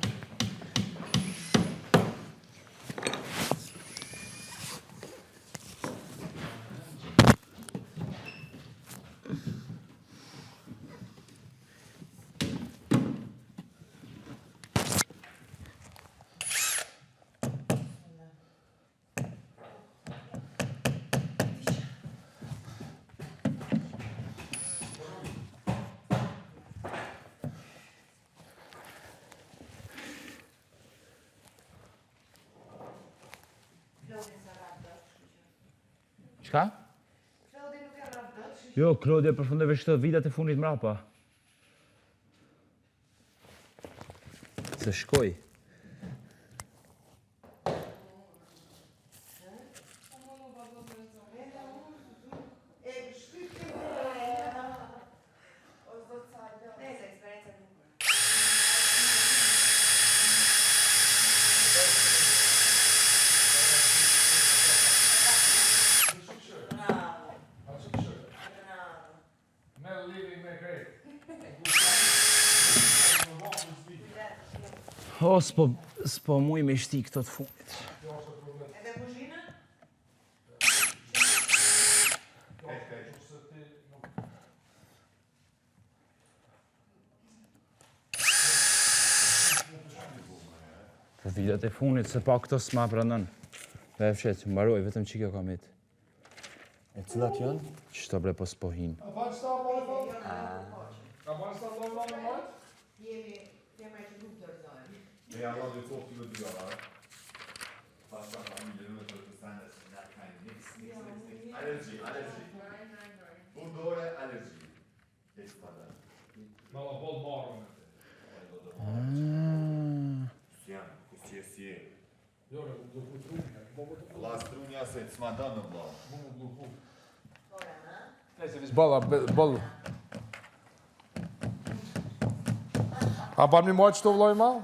Speaker 1: Qka? Jo, Klodja përfundeve shtë vitat e fundit mrapa. Se shkoj. O, s'po muj me shti këto të fundit.
Speaker 2: Edhe kuzhina?
Speaker 1: Të vitat e fundit, se pa këto s'ma pranën. Dhe e fshet, mbaroj, vetëm që kjo kamit.
Speaker 3: E cilat janë?
Speaker 1: Qëto bre po s'po hin.
Speaker 5: Ka banë sa lojma në majtë?
Speaker 2: Kema që nuk dorëzojmë.
Speaker 3: E Allah dhe kohë të dyra. Pasha familje në të përstandës nga kajnë. Nix. Allergi. Fundore allergi. E spada.
Speaker 5: Me la bol marrë me te.
Speaker 3: Sjam, kusë që si e.
Speaker 5: Jore, më bluku trunja.
Speaker 3: Allah strunja se të s'ma dënë në vla.
Speaker 5: Më bluku. Balla, ball. A ban mi mojtë që të vloj mal?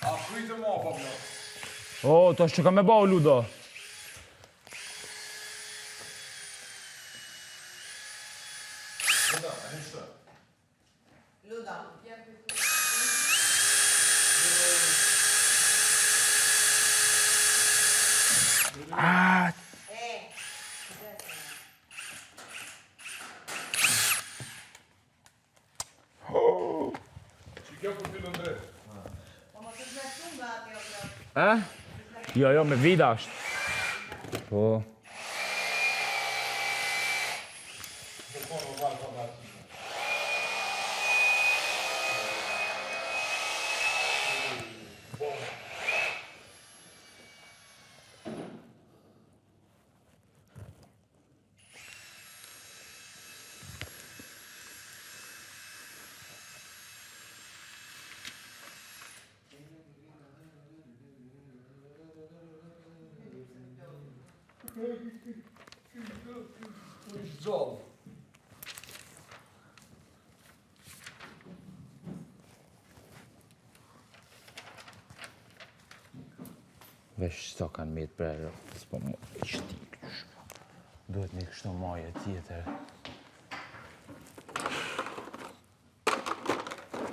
Speaker 5: A fritë mo, po më.
Speaker 1: O, to është që ka me bau, Ludo.
Speaker 2: Luda.
Speaker 5: Që kjo për t'ilë ndre.
Speaker 2: Po më të zhe shumë nga atjo.
Speaker 1: Jo, me vida është. Po.
Speaker 5: Gjallë.
Speaker 1: Vesh sa kanë me të prerë, s'po më i shtikë. Duhet një kështu maje tjetër.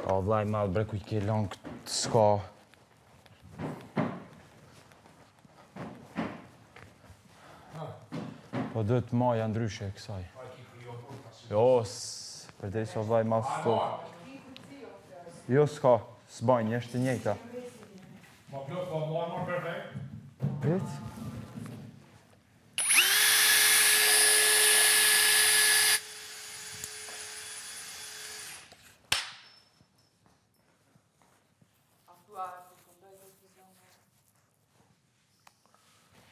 Speaker 1: O, vlaj malë bre, kuj ke lang s'ka. Po duhet maja ndryshe e kësaj. Jo, për deri sa vlaj malë s'to. Jo, s'ka, s'bajnë, është të njejta.
Speaker 5: Ma plot, po më perfekt.
Speaker 1: Prit?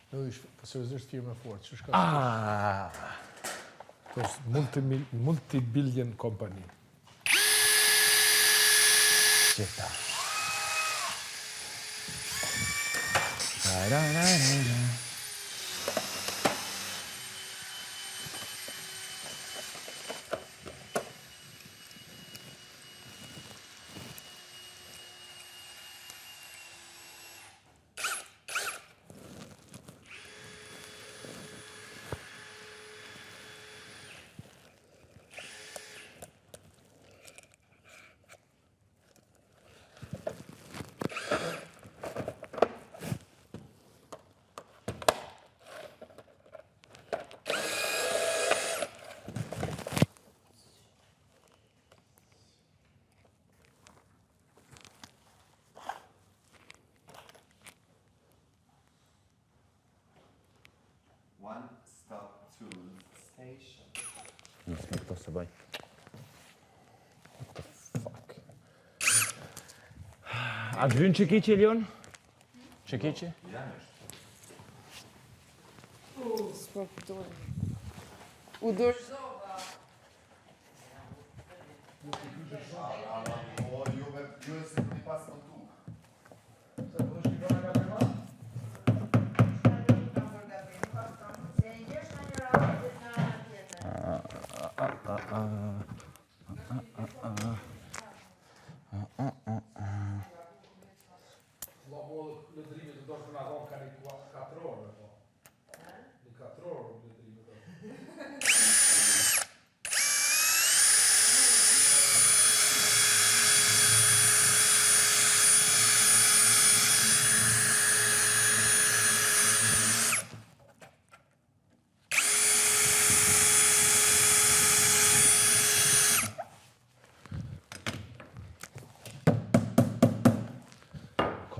Speaker 5: Në ishë seriozisht firme fort, që shka të është multi-billion company.
Speaker 1: Qita.
Speaker 3: One stop to station.
Speaker 1: Nisë me këto se bëj. What the fuck? A të vynë që kiqi, Elion? Që kiqi?
Speaker 3: Janë është.
Speaker 4: S'po përdojnë. U dorëzova.
Speaker 3: O, juve se këni pas në tu.
Speaker 5: Lëndrimi të dorë të nga dhonë ka një 4 orë, po. Një 4 orë lëndrimi të dorë.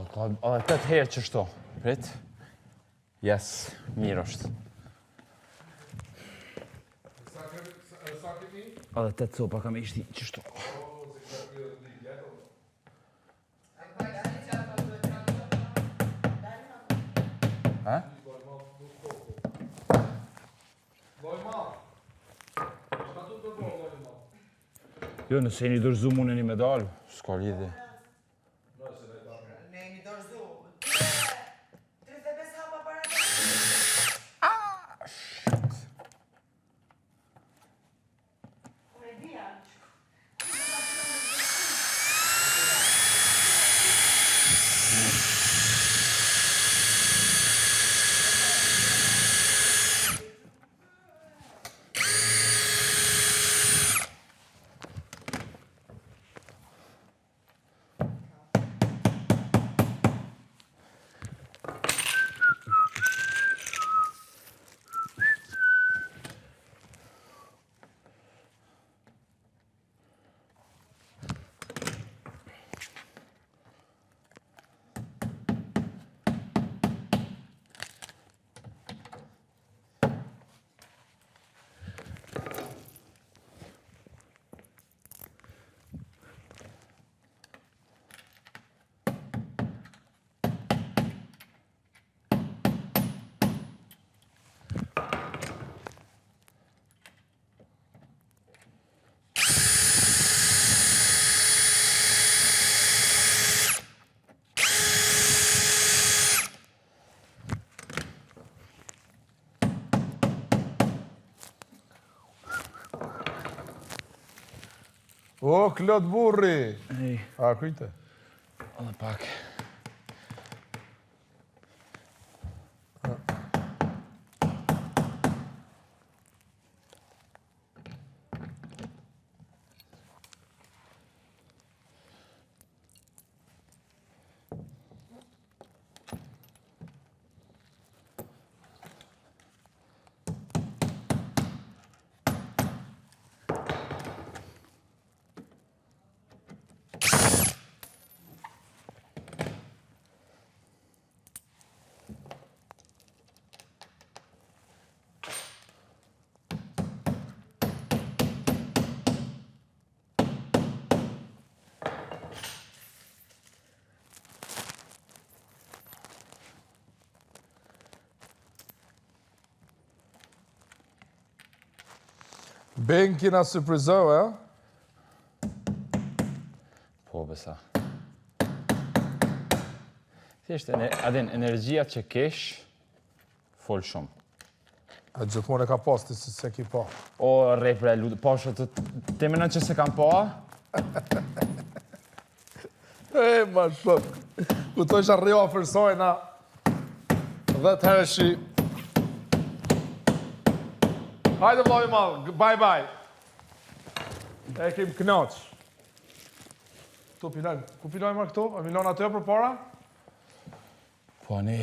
Speaker 1: Edhe 8 herë që shto. Prit. Yes, mirë është. Edhe 8 copa kam ishti që shto. Ha? Jo, nëse jeni dorëzu mund e një medalë, s'ka lidhje.
Speaker 2: Ne jemi dorëzu. 35 hapa para.
Speaker 5: O, Klot burri!
Speaker 1: Ej,
Speaker 5: A, kujte?
Speaker 1: edhe pak.
Speaker 5: Benki na surprizove, a?
Speaker 1: Po, besa. Thjesht, adin, energjia që kesh, fol shumë.
Speaker 5: A gjithmonë e ka pas ti se ki pa.
Speaker 1: O, repre, po shë të menon që se kam po?
Speaker 5: E, ma shumë. Ku të isha rrio ofërsojna 10 herë shi. Hajde vloj malë, bye. E kem knaq. Tu pilojmë, ku pilojmë ma këtu? A milon atë për para?
Speaker 1: Po, ne.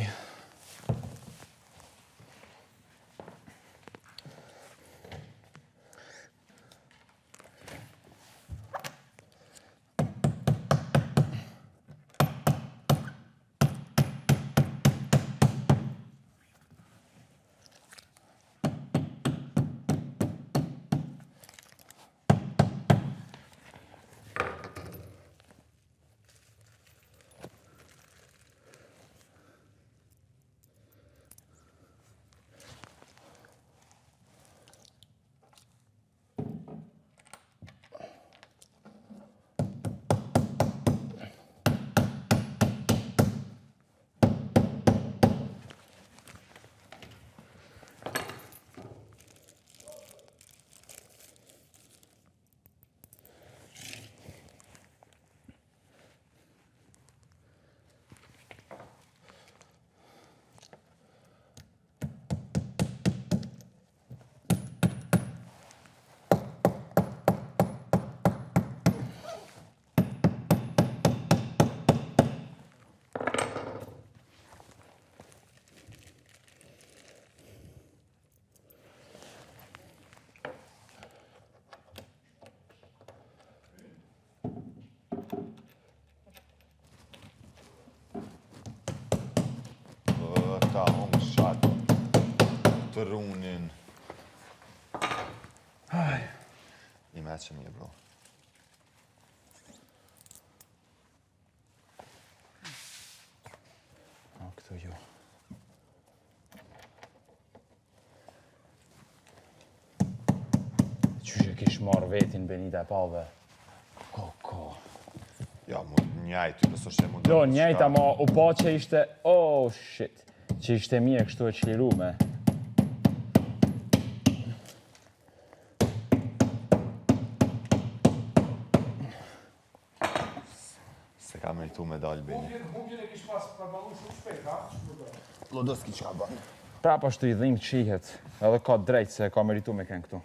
Speaker 3: ka unë shatë të runin. I me që mi, bro.
Speaker 1: O, këto ju. Qyshe kish marrë vetin Benita e pave. Ko.
Speaker 3: Ja, mu njajt, ty pësë që mu
Speaker 1: Jo, njejt, ama u pa që ishte... Oh, shit. Që ishte mje kështu e qlirume.
Speaker 3: Se ka meritu me dalë, Beni.
Speaker 5: Humbjen e kish pas përballu shumë shpejt, ha?
Speaker 3: Lodoski që ka banë?
Speaker 1: Prapa ashtu i dhimë qihet. Edhe ka drejt se ka meritu me kënë këtu.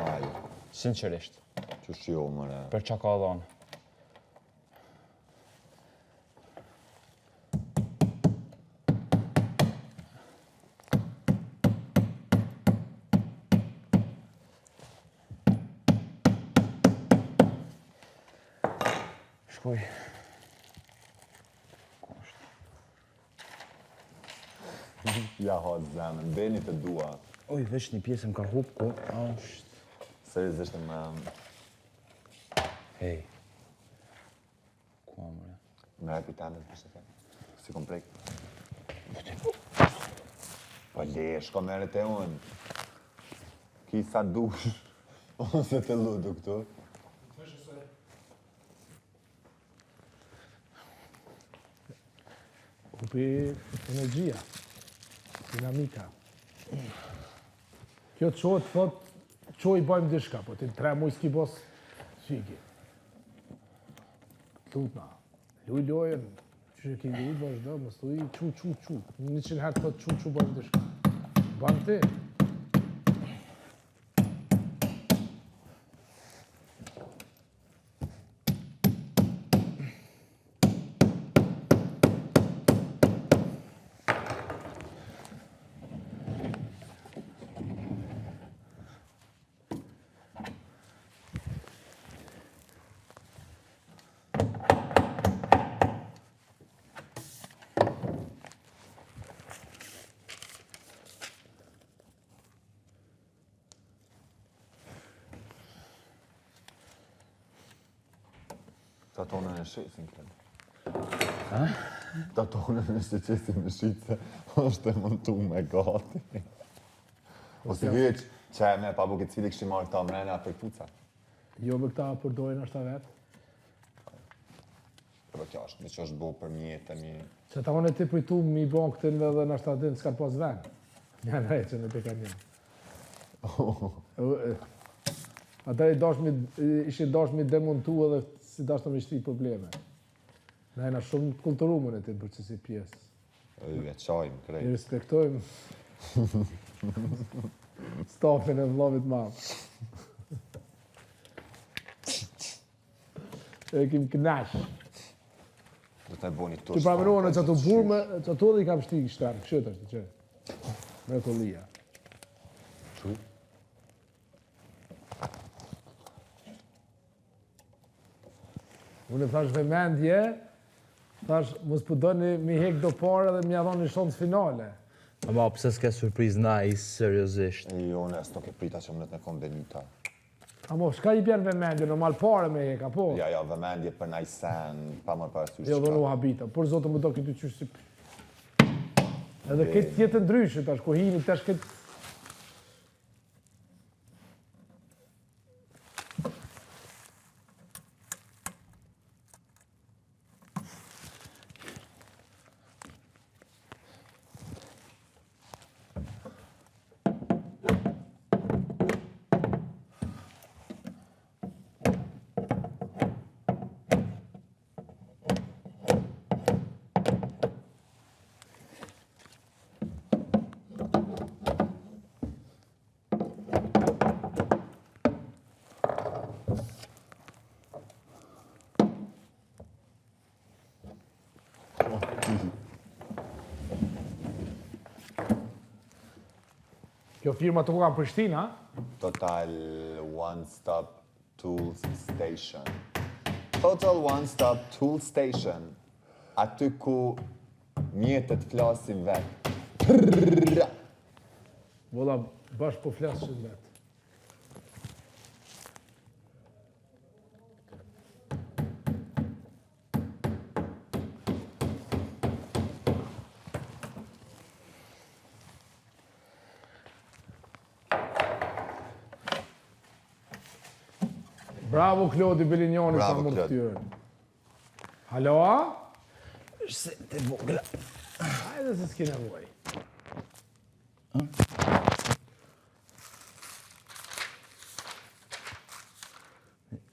Speaker 3: Ajo,
Speaker 1: Sinqerisht.
Speaker 3: që shio, mëre.
Speaker 1: Për qa ka dhonë. Shkoj.
Speaker 3: Ja, hatë zemën, Beni të dua.
Speaker 1: Oj, veç një pjesë më ka hup, ko.
Speaker 3: Seriozisht me...
Speaker 1: Hej. Ku amre?
Speaker 3: Me repi temën, për se fe. Si kom prek. Po le, shko meret e unë. Ki sa dush. Ose të ludu këtu.
Speaker 5: Kupi energjia, dinamika. Kjo të qohet, thot, qo i bajmë dishka, po ti 3 muj s'ki bos qiki. Tutna, luj lojën, që ki luj vazhdo, më stuj, qu. 100 herë thot qu bajmë dishka. Banë ti.
Speaker 3: Ta tonën e shesin këtë. Ha? Ta tonën e shesin me shqitse, është e montu me gati. Ose vjeq, që me pa bukit cili kështi marrë këta mrena për puca.
Speaker 5: Jo me këta përdojnë është ta vetë.
Speaker 3: Për kjo është, që është bo për mjetë e mi.
Speaker 5: Se ta unë e ti pëjtu mi bon këtën dhe në ashtë adin s'ka pas ven. Një në që në pika një. Ata ishin dashmi demontu edhe si dashtë me shti probleme. Ne jena shumë të kulturumën e ti për qësi pjesë.
Speaker 3: E qajmë,
Speaker 5: I
Speaker 3: krejt.
Speaker 5: respektojmë stafin e vllavit madh. E kim knash.
Speaker 3: Do të bo një
Speaker 5: Ti pramerohen e që ato burme, që ato dhe i kam shti shtarë, kështë është që. Me kollia.
Speaker 3: Qu?
Speaker 5: Unë e thash vëmendje, thash mos përdojni mi hek do pare dhe mi adhoni shans finale.
Speaker 1: Ama pse s'ke surpriz nice, seriozisht.
Speaker 3: Jo, ne s'to ke prita që më në kom Benita.
Speaker 5: Amo, shka i bjerë vëmendje, normal pare me hek, apo?
Speaker 3: Ja, vëmendje për naj sen, pa më parasysh
Speaker 5: Jo, dhe nu habita, por zotë më do këtë qysh si... Edhe këtë tjetë ndryshë, tash, ku hini, tash këtë... Kjo firma të ku kam Prishtina,
Speaker 3: Total One Stop Tools Station. Total One Stop Tool Station. Aty ku Mjetet flasim vetë.
Speaker 5: Vola, bash po flasë vetë. Bravo, Klodi Belignoni, sa
Speaker 3: Bravo,
Speaker 5: më
Speaker 3: Klodi.
Speaker 5: këtyrën. Halo?
Speaker 1: Se të vogla.
Speaker 5: Hajde se s'ki nevoj.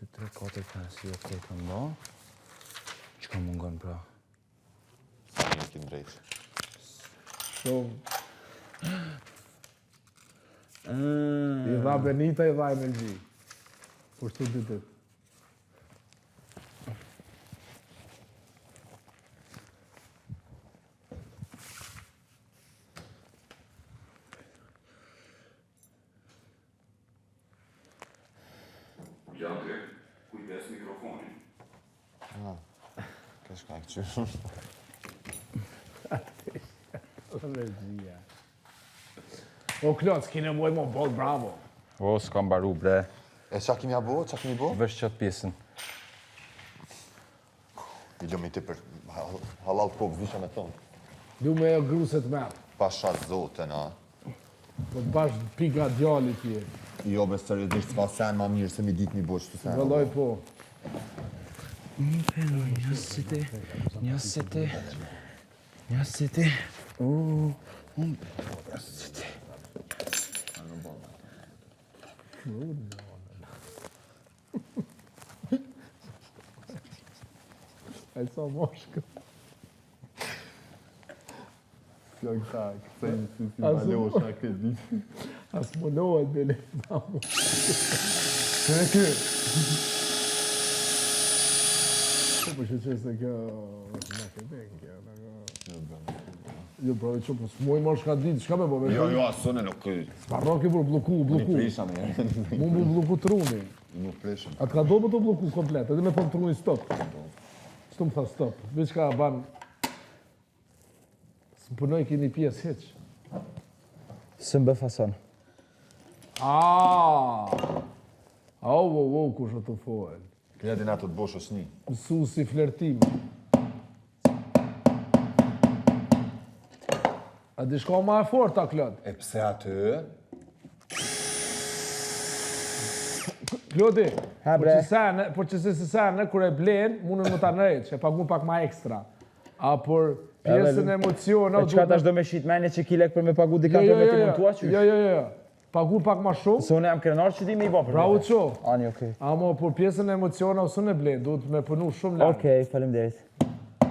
Speaker 1: Të 3-4 pensio të kam do. Që ka mungon pra?
Speaker 3: Sa një ki drejtë.
Speaker 5: Shumë. I dha Benita, i dha Emelgji. Por shtu ditët.
Speaker 6: Gjante, kujdes mikrofonin.
Speaker 3: Kesh ka këqyrë.
Speaker 5: Emelgjia. O, Klod, s'ki nevoj mo bol, bravo.
Speaker 1: O, s'kam baru bre.
Speaker 3: E qa kemi a bo? Qa kemi bo?
Speaker 1: Vesh qatë pjesën.
Speaker 3: I lëmi ti për halal kopë, visha me thonë.
Speaker 5: Du me e gruset merë.
Speaker 3: Pasha zote, na.
Speaker 5: Po bash pika djali tje.
Speaker 3: Jo, be seriozisht, s'ka sen ma mirë se mi dit mi bo qëtu sen.
Speaker 5: Vëlloj po.
Speaker 1: Njësiti.
Speaker 5: E sa moshkë.
Speaker 3: Jo, këta, kësejnë si
Speaker 5: Valosha
Speaker 3: këtë ditë.
Speaker 5: As më lohet bele.
Speaker 3: Se kë?
Speaker 5: Po që që se kjo... Në këtë kjo... Jo, bro, që po s'moj marrë shka ditë, shka me po me
Speaker 3: Jo, asone nuk këtë.
Speaker 5: Sparroki për bloku.
Speaker 3: Një prisha me
Speaker 5: Mu mu bloku truni.
Speaker 3: Nuk prishëm.
Speaker 5: A t'ka do për të bloku komplet, edhe me thonë truni stop. S'tu më tha stop. Veç ka ban... Së punoj ki një pjesë heq.
Speaker 1: Së mbë fason.
Speaker 5: Au, kush o të fojnë.
Speaker 3: Kledi na të të bosh është një.
Speaker 5: Mësu si flertime. A di shko ma e fort ta Klod?
Speaker 3: E pse aty?
Speaker 5: Klodi,
Speaker 1: bre.
Speaker 5: por që se sene, kur e blen, mundën më ta nërejt, që e pagun pak ma ekstra. A por pjesën e emociona...
Speaker 1: E qka tash do me shit menje që kilek për me pagu dika për me ti montua qysh?
Speaker 5: Jo. Pagun pak ma shumë.
Speaker 1: Se unë jam krenar që di me i bo për
Speaker 5: Bravo
Speaker 1: me.
Speaker 5: qo.
Speaker 1: Ani, okej.
Speaker 5: Amo, por pjesën e emociona ose në blen, duhet me punu shumë lartë.
Speaker 1: Okej, faleminderit.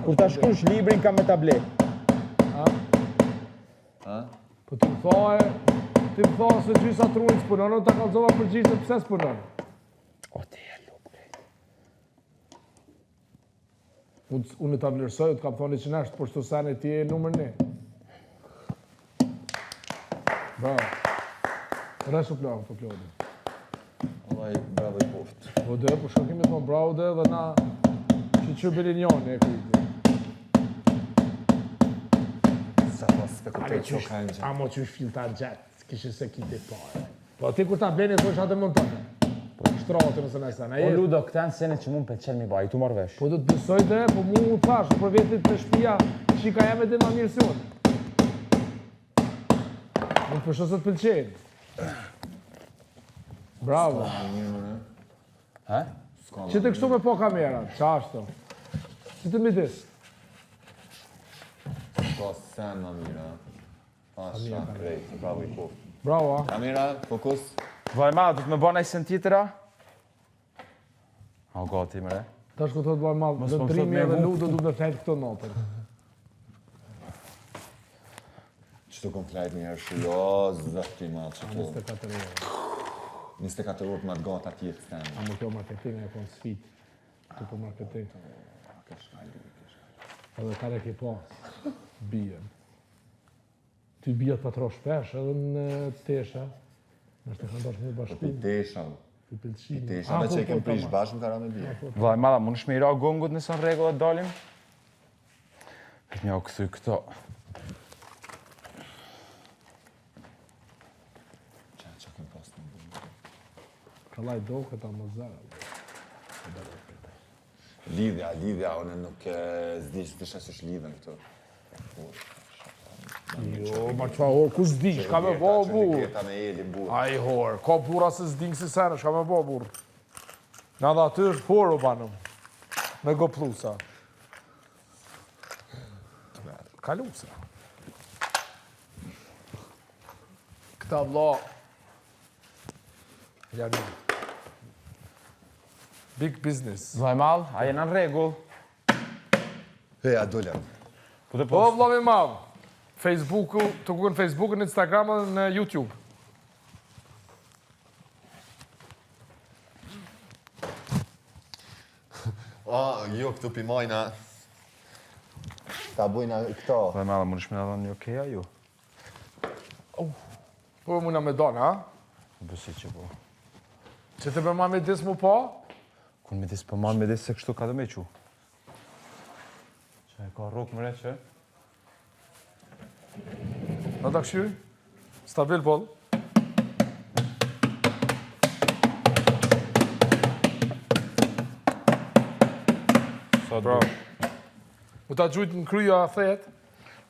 Speaker 1: Kur ta shkush librin kam me tablet.
Speaker 5: Po ti më thaj se gjysa trunit s'punon, ta kalzova përgjishtë pse s'punon.
Speaker 1: O, ti e lup.
Speaker 5: Unë ta vlerësoj, të kam thoni që nështë, por shtu sene ti e numër 1. Bravo. Reshu plakë, po Klodi.
Speaker 3: Allaj, bravo i poft.
Speaker 5: Po dhe, po shko kemi thonë bravo dhe dhe na që Belignoni e kujtë.
Speaker 3: Sa pas spekutoj që ka në
Speaker 5: Amo që është filta gjatë, kishe se kiti pare. Po ti kur ta bleni, thosh atë montone. Po shtrati nëse nëse në
Speaker 1: O, Ludo, këta në sene që mund për qenë mi baj, tu marrë vesh.
Speaker 5: Po do të besoj dhe, po mu u thash, për vetit të shpia, që ka jeme dhe ma mirë si unë. Nuk për shosët pëlqenë. Bravo.
Speaker 1: Ha?
Speaker 5: Që të kështu me po kamerat, qa ashtu? Që të midis?
Speaker 3: Ka sen ma mira. Pasha, krejt, bravo i poft.
Speaker 5: Bravo, a?
Speaker 3: Kamera, fokus.
Speaker 1: Vaj ma, du të me bëna i sen tjetëra? O, gati mëre.
Speaker 5: Ta shko të të bëjmë malë,
Speaker 1: Mos po më
Speaker 5: dëntrimi
Speaker 1: thot me
Speaker 5: edhe
Speaker 1: vu.
Speaker 5: Ludo du të fejtë këto notën.
Speaker 3: Që të kom flajt një herë shu, jo, zëfti ma që to.
Speaker 5: 24 euro.
Speaker 3: 24 orë të ma të gata tjetë sen.
Speaker 5: A më kjo marketing e konë sfit. Të për marketing. Edhe kare ke pas. Bijen. Ty bijat pa tro shpesh edhe në tesha. Nështë të kanë dosh një
Speaker 3: Pi
Speaker 5: bashkim.
Speaker 3: tesha,
Speaker 5: Të pëlqimi.
Speaker 3: tesha, dhe që i kem prish bashkë në kara me bje.
Speaker 1: Vaj ma, mund është me i ra gongut nësë në regullat dalim? Këtë mja u këthy këto.
Speaker 3: Që kem pas në bërë.
Speaker 5: Kallaj do këta më zara.
Speaker 3: Lidhja, unë nuk s'disha se lidhen këto.
Speaker 5: Jo, ma qa hor, ku s'di, shka me bo burr?
Speaker 3: Gjeta me Eli, burr.
Speaker 5: Ai hor, ka burra se s'din si sene, shka me bo burr? Nga dhe aty hor u banëm, me goplusa. Kalusa. Këta vla, janë big business.
Speaker 1: Zlaj mal, a jena në regull?
Speaker 3: Heja, dolem.
Speaker 1: Po të
Speaker 5: Po, vla me madhë, Facebooku, të kukën Facebookun, Instagramën, në YouTube.
Speaker 3: Jo, këtu pimajna. Ta bujna këto.
Speaker 1: Zlaj mal, më nëshme në dhënë një okeja ju?
Speaker 5: Po, muna me donë, ha?
Speaker 1: Bësi që po.
Speaker 5: Që të përma me disë mu po?
Speaker 1: Kun me disë përman me disë se kështu ka dhe me që. Që e ka rukë më re që?
Speaker 5: Në të këshy? Stabil, Pol?
Speaker 1: Sot
Speaker 5: Bravo. U ta gjujtë në kryja thejet?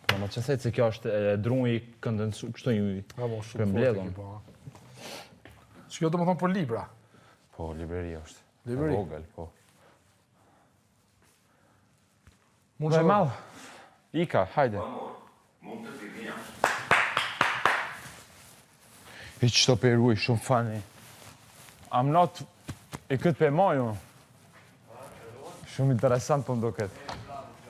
Speaker 1: Po, ma që thejtë se kjo është drungi këndënsu, kështu një
Speaker 5: Bravo, shumë
Speaker 1: Përmbledhon.
Speaker 5: fortë ekipa. Që kjo do më thonë për libra.
Speaker 1: Po, liberi është.
Speaker 5: Liberi?
Speaker 1: Vogël, po.
Speaker 5: Mund
Speaker 1: Zlaj
Speaker 5: që
Speaker 1: mal, Ika, hajde.
Speaker 6: Mund të t'i janë.
Speaker 1: I qëto për ruj, shumë fani. I'm not... I këtë për moju. Shumë interesant për më do këtë.